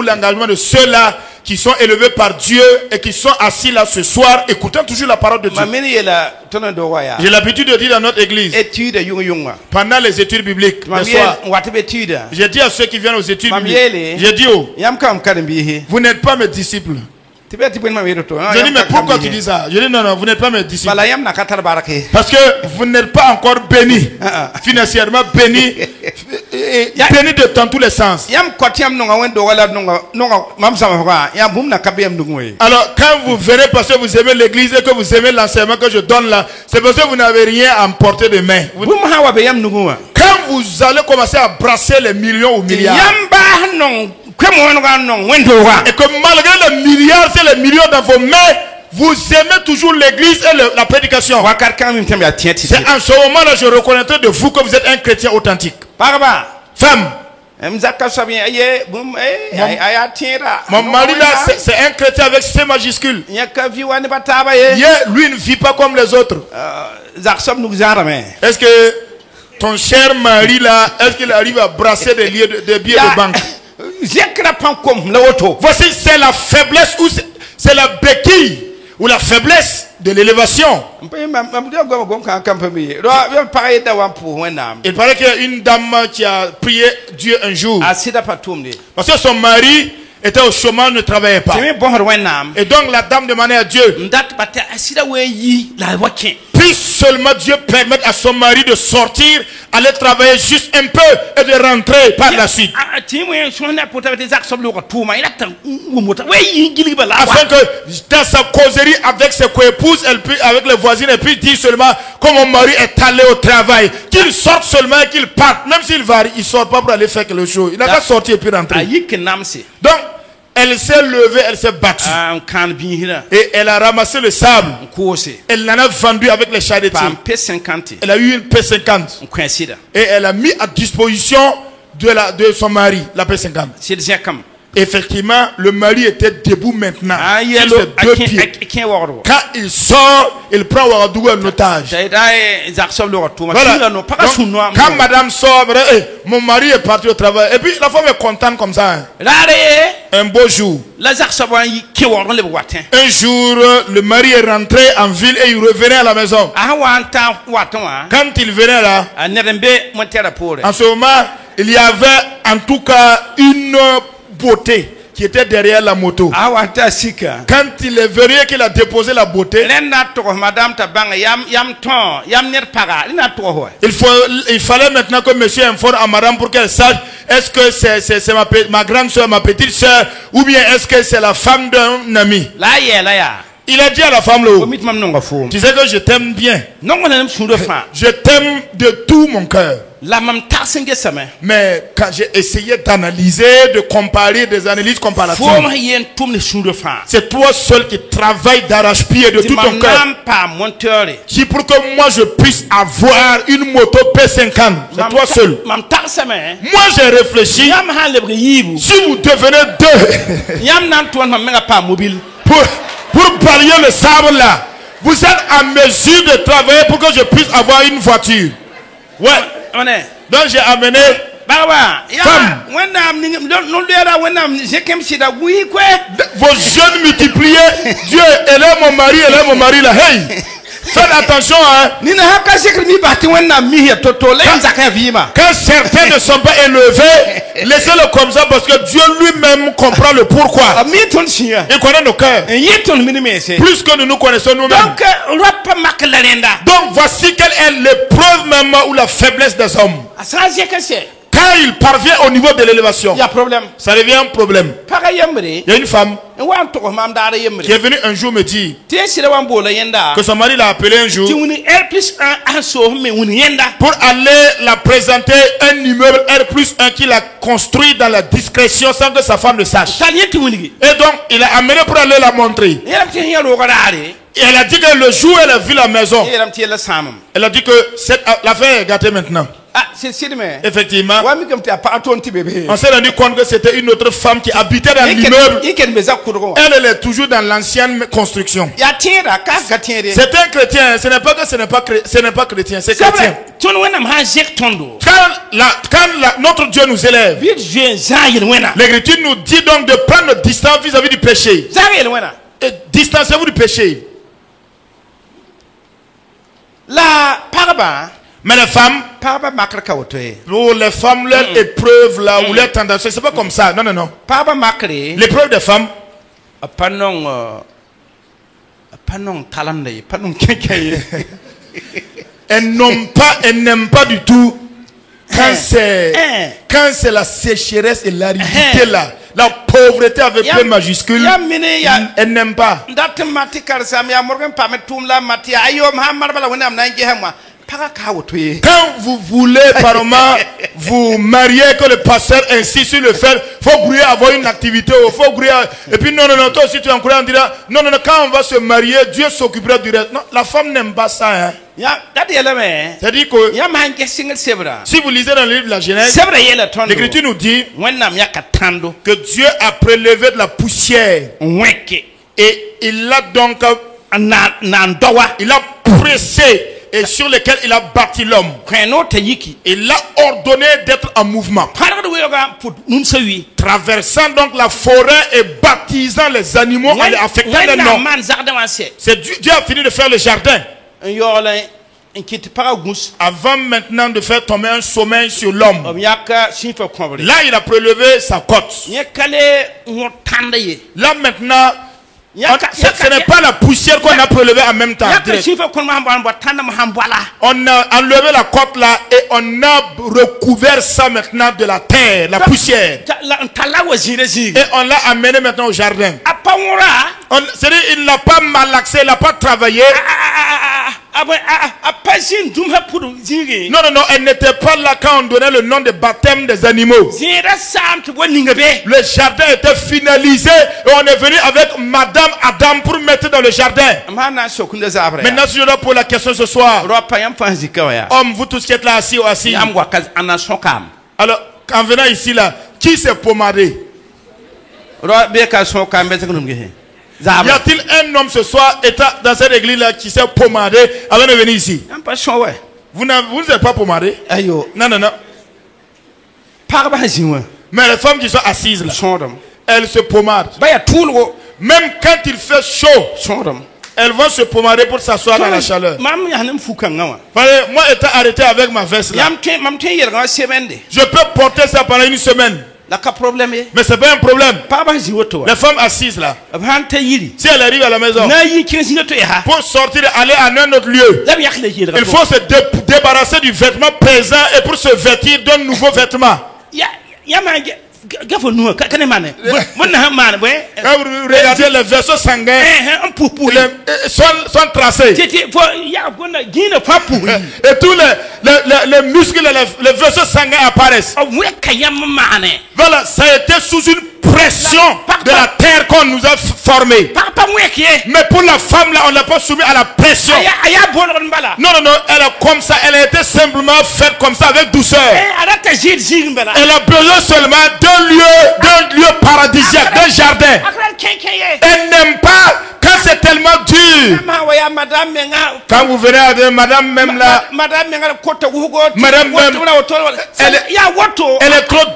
[SPEAKER 1] l'engagement de ceux-là qui sont élevés par Dieu et qui sont assis là ce soir, écoutant toujours la parole de Dieu. J'ai l'habitude de dire dans notre église, pendant les études bibliques, j'ai dit à ceux qui viennent aux études bibliques, j'ai dit, vous n'êtes pas mes disciples. Je dis, mais pourquoi tu dis ça? Je dis, non, vous n'êtes pas mes disciples. Parce que vous n'êtes pas encore bénis, financièrement bénis, bénis dans tous les sens. Alors, quand vous verrez, parce que vous aimez l'église et que vous aimez l'enseignement que je donne là, c'est parce que vous n'avez rien à emporter de main. Quand vous allez commencer à brasser les millions ou milliards, et que malgré les milliards et les millions dans vos mains, vous aimez toujours l'église et la prédication, c'est en ce moment-là je reconnaîtrai de vous que vous êtes un chrétien authentique. Femme, mon mari là c'est un chrétien avec C majuscule. Lui ne vit pas comme les autres. Est-ce que ton cher mari là, est-ce qu'il arrive à brasser des billets de banque? Voici, c'est la faiblesse ou c'est la béquille ou la faiblesse de l'élévation. Il paraît qu'il y a une dame qui a prié Dieu un jour parce que son mari était au chômage, ne travaillait pas. Et donc la dame demandait à Dieu, puisse seulement Dieu permettre à son mari de sortir, aller travailler juste un peu et de rentrer par la suite. Afin que dans sa causerie avec ses coépouses, avec les voisines, elle puisse dire seulement que mon mari est allé au travail, qu'il sorte seulement et qu'il parte. Même s'il varie, il ne sort pas pour aller faire quelque chose. Il n'a qu'à sortir et puis rentrer. Donc, elle s'est levée, elle s'est battue. Et elle a ramassé le sable. Elle l'en a vendu avec les charretiers. Elle a eu une P50. Et elle a mis à disposition de son mari la P50. Effectivement, le mari était debout maintenant sur ses deux pieds. Quand il sort, il prend Ouagadougou en otage. Voilà. Donc, quand madame sort, mon mari est parti au travail. Et puis la femme est contente comme ça. Hein. Un beau jour. Un jour, le mari est rentré en ville et il revenait à la maison. Quand il venait là, en ce moment, il y avait en tout cas une beauté qui était derrière la moto. Quand il est venu et qu'il a déposé la beauté, il fallait maintenant que monsieur informe à madame pour qu'elle sache est-ce que c'est ma grande soeur, ma petite soeur, ou bien est-ce que c'est la femme d'un ami. Il a dit à la femme, tu sais que je t'aime bien. Je t'aime de tout mon cœur. Mais quand j'ai essayé d'analyser, de comparer des analyses comparatives, c'est toi seul qui travailles d'arrache-pied de tout ton cœur. C'est pour que moi je puisse avoir une moto P50. C'est toi seul. Moi j'ai réfléchi. Si vous devenez deux pour balayer le sable là, vous êtes en mesure de travailler pour que je puisse avoir une voiture. Ouais. Donc j'ai amené femme. Vos jeunes multipliés. Dieu, elle est mon mari là. Hey! Faites attention, hein. Quand certains ne sont pas élevés, laissez-le comme ça parce que Dieu lui-même comprend le pourquoi. Il connaît nos cœurs. Plus que nous nous connaissons nous-mêmes. Donc voici quelle est l'épreuve même ou la faiblesse des hommes. Quand il parvient au niveau de l'élévation, ça devient un problème. Il y a une femme qui est venue un jour me dire que son mari l'a appelé un jour pour aller la présenter un immeuble R+1 qu'il a construit dans la discrétion sans que sa femme ne sache. Et donc il a amené pour aller la montrer. Et elle a dit que le jour où elle a vu la maison, elle a dit que l'affaire est gâtée maintenant. Effectivement, on s'est rendu compte que c'était une autre femme qui habitait dans l'immeuble. Elle est toujours dans l'ancienne construction. C'est un chrétien. Ce n'est pas que ce n'est pas chrétien, c'est chrétien. Quand notre Dieu nous élève, l'Écriture nous dit donc de prendre distance vis-à-vis du péché. Distancez-vous du péché. Mais les femmes, pour les femmes, leur épreuve là, ou leur tendance, c'est pas comme ça. Non, non, non. L'épreuve des femmes, elles n'aiment pas du tout quand c'est la sécheresse et l'aridité là. La pauvreté avec P majuscule, elle n'aime pas. Quand vous voulez apparemment vous marier, que le pasteur insiste sur le fait, faut grouiller avoir une activité, faut grouiller. Et puis non, toi aussi tu es en courant, on dira, non, quand on va se marier, Dieu s'occupera du reste. Non, la femme n'aime pas ça. Hein. C'est-à-dire que si vous lisez dans le livre de la Genèse, l'Écriture nous dit que Dieu a prélevé de la poussière et il l'a donc il a pressé et sur lequel il a bâti l'homme. Il l'a ordonné d'être en mouvement, traversant donc la forêt et baptisant les animaux en les affectant les noms. C'est Dieu a fini de faire le jardin avant maintenant de faire tomber un sommeil sur l'homme. Là il a prélevé sa côte. Là maintenant ce n'est pas la poussière qu'on a prélevée en même temps. On a enlevé la côte là et on a recouvert ça maintenant de la terre, la poussière. Et on l'a amené maintenant au jardin. C'est-à-dire il n'a pas malaxé, il n'a pas travaillé. Non, elle n'était pas là quand on donnait le nom de baptême des animaux. Le jardin était finalisé et on est venu avec Madame Adam pour mettre dans le jardin. Maintenant, si je dois pour la question ce soir, hommes, vous tous qui êtes là assis ou assis. Alors, en venant ici là, qui s'est pommadé? Y a-t-il un homme ce soir étant dans cette église-là qui s'est pomadé avant de venir ici? Vous n'êtes pas pomadé? Non, non, non. Mais les femmes qui sont assises là, elles se pomadent. Même quand il fait chaud, elles vont se pomader pour s'asseoir dans la chaleur. Moi, étant arrêté avec ma veste là, je peux porter ça pendant une semaine. Mais c'est pas un problème. Les femmes assises là, si elles arrivent à la maison pour sortir et aller à un autre lieu, il faut se débarrasser du vêtement présent et pour se vêtir d'un nouveau vêtement. Quand vous regardez les vaisseaux sanguins, sont tracés. Et tous les muscles, les vaisseaux sanguins apparaissent. Voilà, ça a été sous une pression de la terre qu'on nous a formés. Mais pour la femme là, on n'a pas soumis à la pression. Non, non, non, elle est comme ça, elle a été simplement faite comme ça avec douceur. Elle a besoin seulement d'un lieu paradisiaque, d'un jardin. Elle n'aime pas quand c'est tellement dur. Quand vous venez à dire madame même là, madame même, elle est trop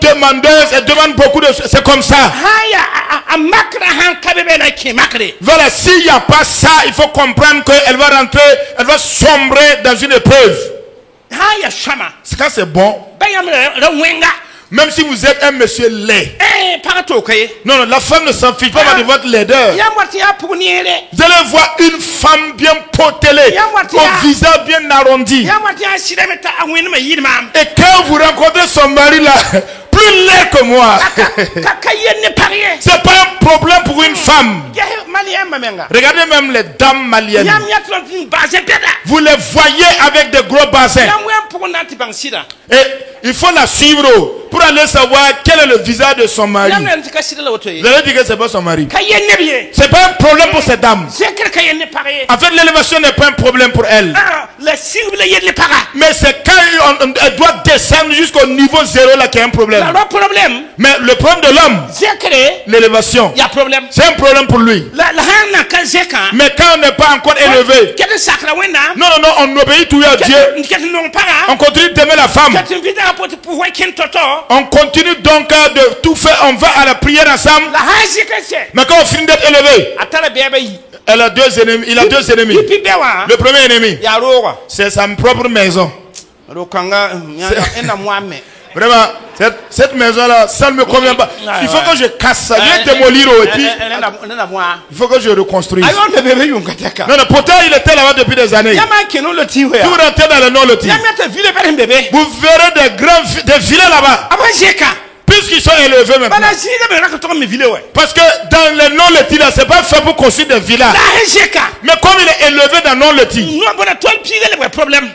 [SPEAKER 1] demandeuse, elle demande beaucoup de choses. C'est comme ça. Voilà, s'il n'y a pas ça, il faut comprendre qu'elle va rentrer, elle va sombrer dans une épreuve. Quand c'est bon, même si vous êtes un monsieur laid, non, non, la femme ne s'en fiche pas de votre laideur. Vous allez voir une femme bien potelée, au visage bien arrondi. Et quand vous rencontrez son mari là, plus laid que moi, c'est pas un problème pour une femme. Regardez même les dames maliennes. Vous les voyez avec des gros bassins. Et il faut la suivre pour aller savoir quel est le visage de son mari. Vous allez dire que c'est pas son mari. C'est pas un problème pour cette dame. En fait, l'élévation n'est pas un problème pour elle. Mais c'est quand elle doit descendre jusqu'au niveau 0 là qu'il y a un problème. Mais le problème de l'homme, l'élévation, c'est un problème pour lui. Mais quand on n'est pas encore élevé, non, non, non, on obéit tout à Dieu. On continue d'aimer la femme. On continue donc de tout faire. On va à la prière ensemble. Mais quand on finit d'être élevé, elle a deux ennemis. Il a deux ennemis. Le premier ennemi, c'est sa propre maison. Vraiment, cette maison-là, ça ne me convient pas. Il faut que je casse ça. Je vais démolir et puis il faut que je reconstruise. Non, non, pourtant il était là-bas depuis des années. Si vous rentrez dans le non-loti, vous verrez des villas là-bas. Puisqu'ils sont élevés maintenant. Parce que dans le non-loti là, c'est pas fait pour construire des villas. Mais comme il est élevé dans le non-loti,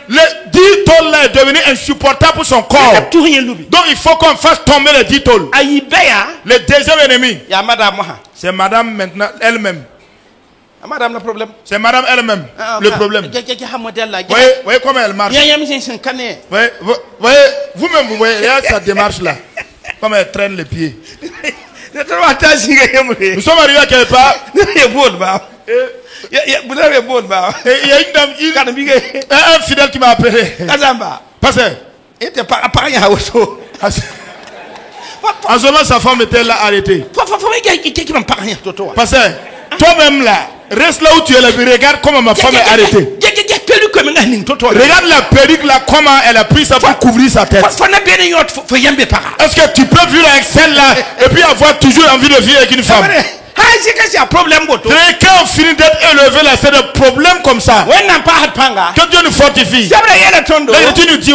[SPEAKER 1] le 10 tôles là est devenu insupportable pour son corps. Donc il faut qu'on fasse tomber les 10 tôles. Le deuxième ennemi, c'est madame maintenant elle-même. C'est madame elle-même le problème. Voyez comment elle marche. Voyez, vous-même vous voyez sa démarche là. Comme elle traîne les pieds. Nous sommes arrivés à quelque part. Et il y a une dame, un fidèle qui m'a appelé. Pasteur. En ce moment, sa femme était là arrêtée. Pasteur, toi-même là, reste là où tu es là, regarde comment ma femme est arrêtée. Regarde la perruque là, comment elle a pris ça pour couvrir sa tête. Est-ce que tu peux vivre avec celle-là et puis avoir toujours envie de vivre avec une femme? Quand on finit d'être élevé là, c'est des problèmes comme ça. Que Dieu nous fortifie. L'Écriture nous dit,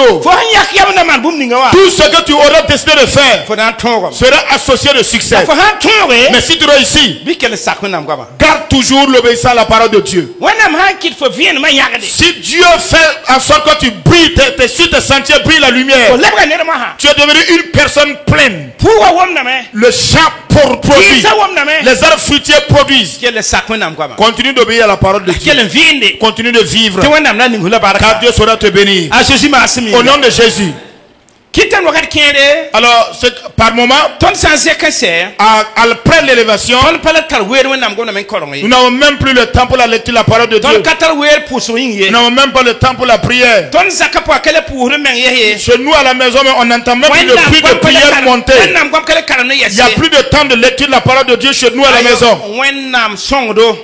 [SPEAKER 1] tout ce que tu auras décidé de faire sera associé de succès. Mais si tu réussis, garde toujours l'obéissance à la parole de Dieu. Si Dieu fait en sorte que tu brilles, sur tes sentiers brille la lumière, tu es devenu une personne pleine. Le champ produit, les arbres fruitiers produisent. Continue d'obéir à la parole de Dieu. Continue de vivre, car Dieu saura te bénir. Au nom de Jésus. Alors, par moment, après l'élévation, nous n'avons même plus le temps pour la lecture de la parole de Dieu. Nous n'avons même pas le temps pour la prière. Chez nous à la maison, on n'entend même plus le bruit de prière monter. Il n'y a plus de temps de lecture de la parole de Dieu chez nous à la maison.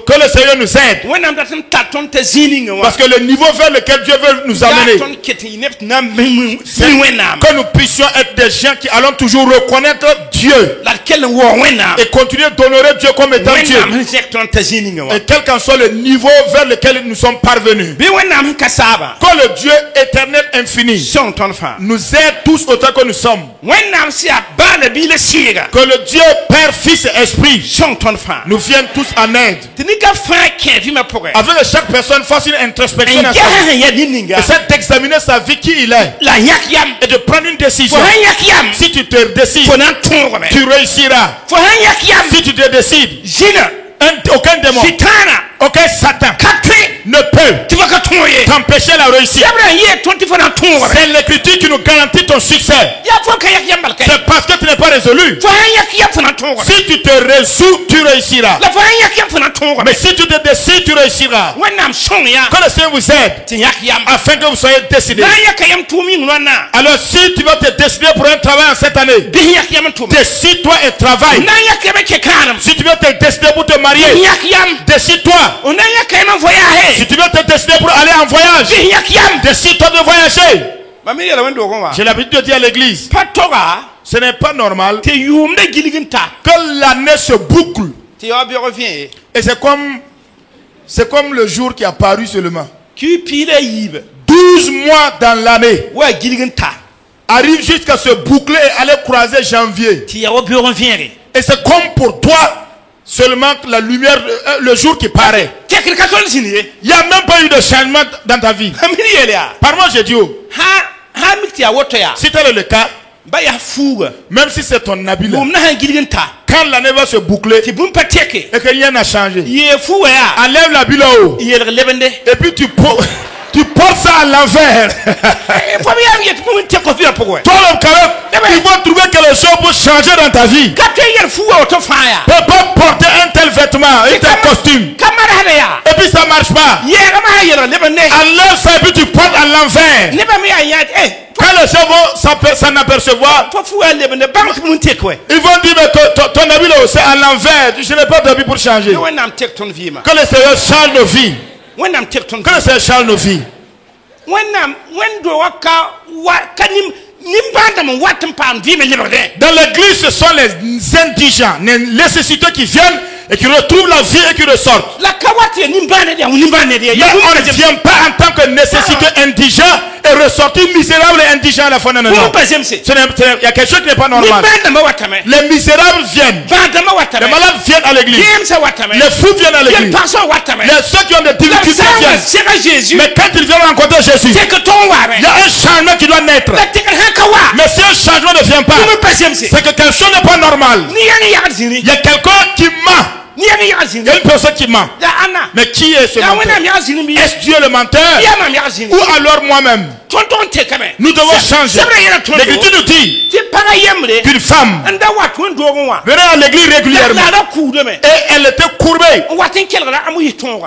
[SPEAKER 1] Que le Seigneur nous aide. Parce que le niveau vers lequel Dieu veut nous amener, que nous puissions être des gens qui allons toujours reconnaître Dieu et continuer d'honorer Dieu comme étant Dieu. Et quel qu'en soit le niveau vers lequel nous sommes parvenus, que le Dieu éternel infini nous aide tous autant que nous sommes. Que le Dieu Père, Fils et Esprit nous viennent tous en aide. Afin que chaque personne fasse une introspection et essaie d'examiner sa vie, qui il est, et de prendre une décision. Si tu te décides, tu réussiras. Si tu te décides, aucun démon, aucun Satan ne peut t'empêcher la réussite. C'est l'écriture qui nous garantit ton succès. C'est parce que tu n'es pas résolu. Si tu te résous, tu réussiras. Mais si tu te décides, tu réussiras. Que le Seigneur vous aide afin que vous soyez décidés. Alors si tu vas te décider pour un travail en cette année, décide-toi et travaille. Si tu veux te décider pour te marier, décide-toi. Si tu veux te décider pour aller en voyage, décide-toi de voyager. J'ai l'habitude de dire à l'église, ce n'est pas normal que l'année se boucle. Et c'est comme le jour qui a paru seulement. 12 mois dans l'année arrive jusqu'à se boucler et aller croiser janvier. Et c'est comme pour toi seulement la lumière, le jour qui paraît. Il n'y a même pas eu de changement dans ta vie. Par moi, j'ai dit, si tel est le cas, même si c'est ton habit là, quand l'année va se boucler et que rien n'a changé, enlève l'habit là-haut et puis tu portes ça à l'envers. Toi, il faut trouver quelque chose pour changer dans ta vie. Tu ne peux pas porter un tel vêtement, un tel costume, et puis ça ne marche pas. Enlève ça et puis tu portes à l'envers. Quand les gens vont s'en apercevoir, ils vont dire que ton habit là c'est à l'envers. Je n'ai pas d'habit pour changer. Que le Seigneur change nos vies. Que le Seigneur change nos vies. Dans l'église, ce sont les indigents, les nécessiteux qui viennent et qui retrouvent la vie et qui ressortent. Mais on ne vient pas en tant que nécessiteux indigent et ressortir misérable et indigent à la fois. Non. Il y a quelque chose qui n'est pas normal. Les misérables viennent. Les malades viennent à l'église. Les fous viennent à l'église. Ceux qui ont des difficultés viennent. Mais quand ils viennent rencontrer Jésus, il y a un changement qui doit naître. Mais si un changement ne vient pas, c'est que quelque chose n'est pas normal. Il y a quelqu'un qui ment. Il y a une personne qui ment. Mais qui est ce menteur? Est-ce Dieu le menteur? Ou alors moi-même? Nous devons changer. L'Écriture nous dit qu'une femme venait à l'église régulièrement et elle était courbée.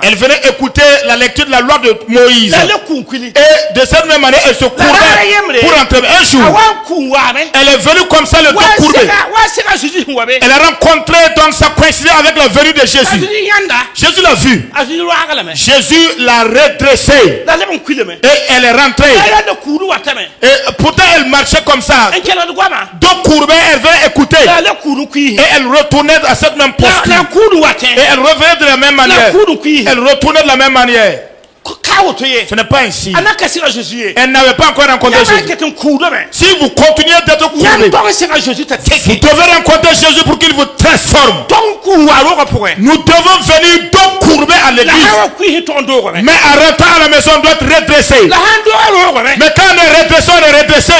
[SPEAKER 1] Elle venait écouter la lecture de la loi de Moïse. Et de cette même manière, elle se courbait pour entrer. Un jour, elle est venue comme ça, le dos courbé. Elle a rencontré, donc ça coïncidait avec la venue de Jésus. Jésus l'a vu. Jésus l'a redressée. Et elle est rentrée. Et pourtant elle marchait comme ça. Donc courbée, elle venait écouter. Et elle retournait à cette même posture. Et elle revenait de la même manière. Elle retournait de la même manière. Ce n'est pas ainsi. Elle n'avait pas encore rencontré Jésus. Si vous continuez d'être courbé, vous devez rencontrer Jésus pour qu'il vous transforme. Nous devons venir donc courber à l'église. Mais en rentrant à la maison, on doit être redressé. Mais quand on est redressé, on est redressé.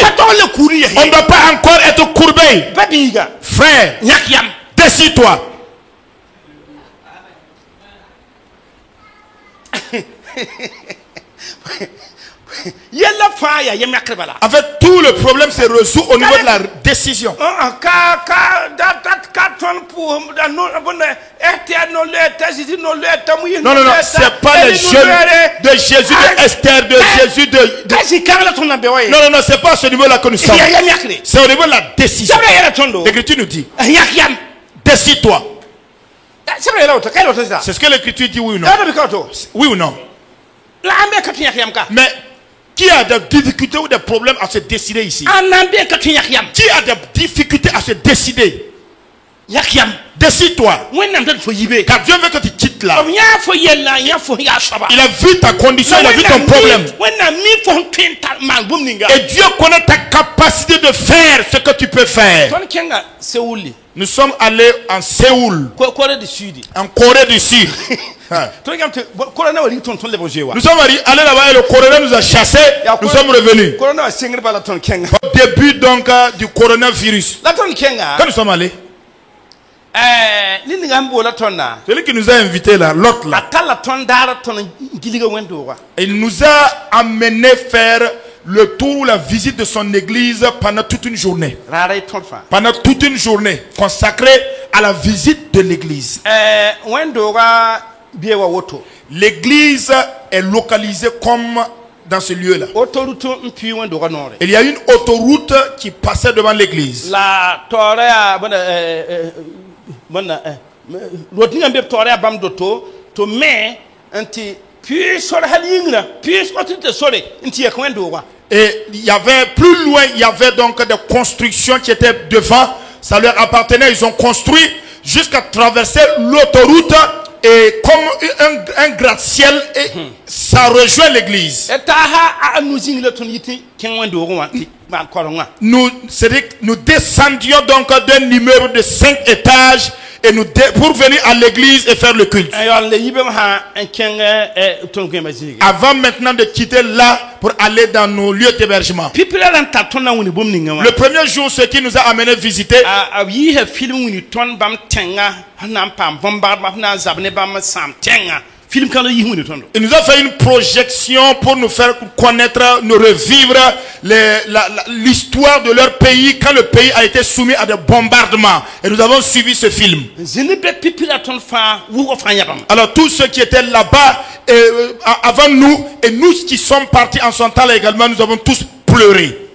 [SPEAKER 1] On ne doit pas encore être courbé. Frère, décide-toi. En fait, tout le problème se résout au niveau de la décision. Non, non, non, c'est pas le jeûne de Jésus, de Esther, de Jésus, Non, non, non, c'est pas à ce niveau-là que nous sommes. C'est au niveau de la décision. L'Écriture nous dit, décide-toi. C'est ce que l'Écriture dit, oui ou non? Oui ou non? Mais qui a des difficultés ou des problèmes à se décider ici? Qui a des difficultés à se décider? Décide-toi. Car Dieu veut que tu quittes là. Il a vu ta condition, il a vu ton problème. Et Dieu connaît ta capacité de faire ce que tu peux faire. Nous sommes allés en Séoul, en Corée du Sud. Nous sommes allés là-bas et le coroner nous a chassés. Nous sommes revenus. Au début donc du coronavirus. Quand nous sommes allés, celui qui nous a invités là, l'autre là, il nous a amené faire le tour ou la visite de son église pendant toute une journée. Pendant toute une journée consacrée à la visite de l'église. L'église est localisée comme dans ce lieu-là. Il y a une autoroute qui passait devant l'église. Et il y avait plus loin, il y avait donc des constructions qui étaient devant. Ça leur appartenait, ils ont construit jusqu'à traverser l'autoroute. Et comme un gratte-ciel, ça rejoint l'église. Nous descendions donc d'un immeuble de 5 étages et pour venir à l'église et faire le culte. Avant maintenant de quitter là pour aller dans nos lieux d'hébergement. Le premier jour, ce qui nous a amené visiter, il nous a fait une projection pour nous faire connaître, nous revivre l'histoire de leur pays quand le pays a été soumis à des bombardements. Et nous avons suivi ce film. Alors tous ceux qui étaient là-bas avant nous et nous qui sommes partis en son temps également, nous avons tous pleuré.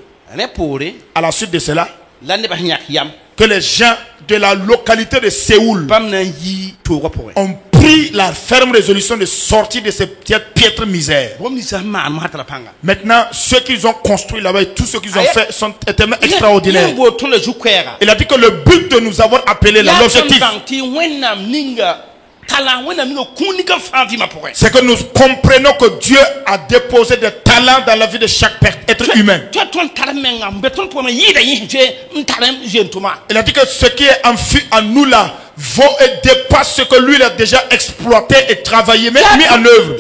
[SPEAKER 1] À la suite de cela, que les gens de la localité de Séoul ont pris la ferme résolution de sortir de cette piètre misère. Maintenant, ce qu'ils ont construit là-bas et tout ce qu'ils ont fait sont tellement extraordinaires. Il a dit que le but de nous avoir appelés là, l'objectif, c'est que nous comprenons que Dieu a déposé des talents dans la vie de chaque être humain. Il a dit que ce qui est en nous là vaut et dépasse ce que lui a déjà exploité et travaillé, mais mis en œuvre.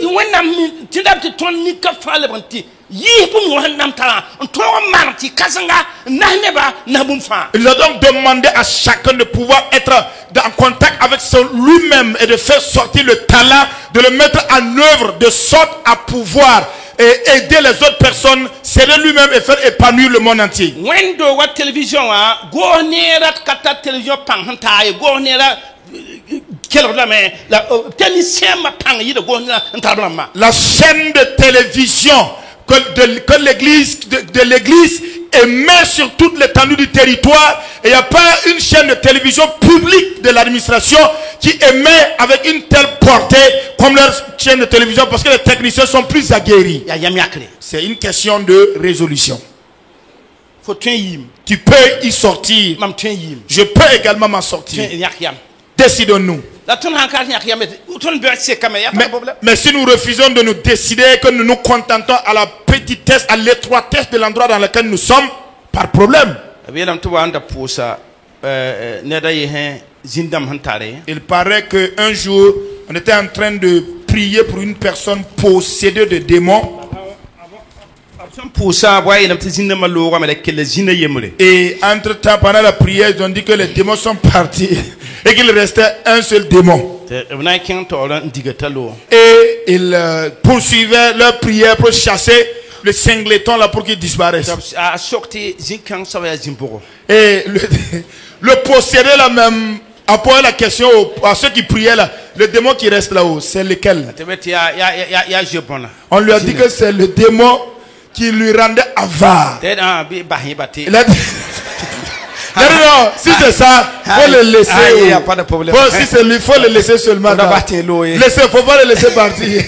[SPEAKER 1] Il a donc demandé à chacun de pouvoir être en contact avec lui-même et de faire sortir le talent, de le mettre en œuvre de sorte à pouvoir aider les autres personnes, s'aider lui-même et faire épanouir le monde entier. La chaîne de télévision que l'église de l'église émet sur toute l'étendue du territoire, et il n'y a pas une chaîne de télévision publique de l'administration qui émet avec une telle portée comme leur chaîne de télévision, parce que les techniciens sont plus aguerris. C'est une question de résolution. Tu peux y sortir. Je peux également m'en sortir. Décidons-nous. Mais si nous refusons de nous décider, que nous nous contentons à la petitesse, à l'étroitesse de l'endroit dans lequel nous sommes, par problème. Il paraît qu'un jour, on était en train de prier pour une personne possédée de démons. Et entre-temps, pendant la prière, ils ont dit que les démons sont partis et qu'il restait un seul démon. Et ils poursuivaient leur prière pour chasser le singleton là pour qu'il disparaisse. Et le possédé là même a posé la question à ceux qui priaient là. Le démon qui reste là-haut, c'est lequel? On lui a dit que c'est le démon qui lui rendait avare. Il a dit, non, si c'est ça, faut le laisser. Il n'y a pas de problème. Si c'est lui, il faut le laisser seulement. Laissez, faut pas le laisser partir.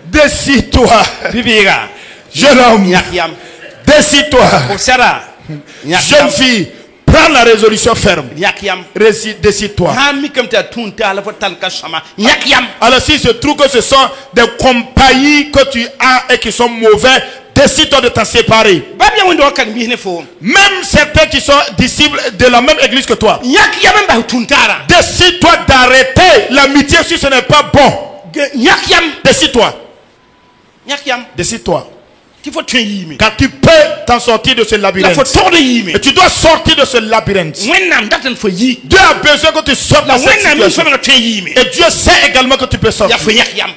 [SPEAKER 1] Décide-toi. Jeune homme. Décide-toi. Jeune fille. Prends la résolution ferme. Décide-toi. Alors s'il se trouve que ce sont des compagnies que tu as et qui sont mauvais, décide-toi de t'en séparer. Même certains qui sont disciples de la même église que toi. Décide-toi d'arrêter l'amitié si ce n'est pas bon. Décide-toi. Décide-toi. Car tu peux t'en sortir de ce labyrinthe. Et tu dois sortir de ce labyrinthe. Dieu a besoin que tu sortes de cette situation. Et Dieu sait également que tu peux sortir.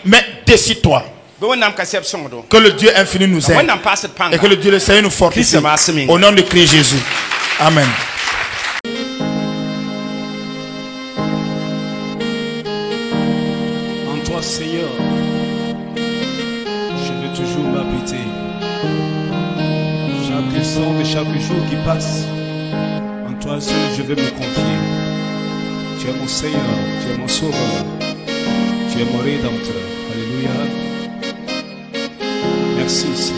[SPEAKER 1] Mais décide-toi. Que le Dieu infini nous aide. Et que le Dieu le Seigneur nous fortifie. Au nom de Christ Jésus. Amen.
[SPEAKER 4] En toi, Seigneur, je veux toujours m'habiter. Chaque instant de chaque jour qui passe, en toi seul je veux me confier. Tu es mon Seigneur, tu es mon Sauveur, tu es mon Rédempteur. Alléluia. Merci Seigneur.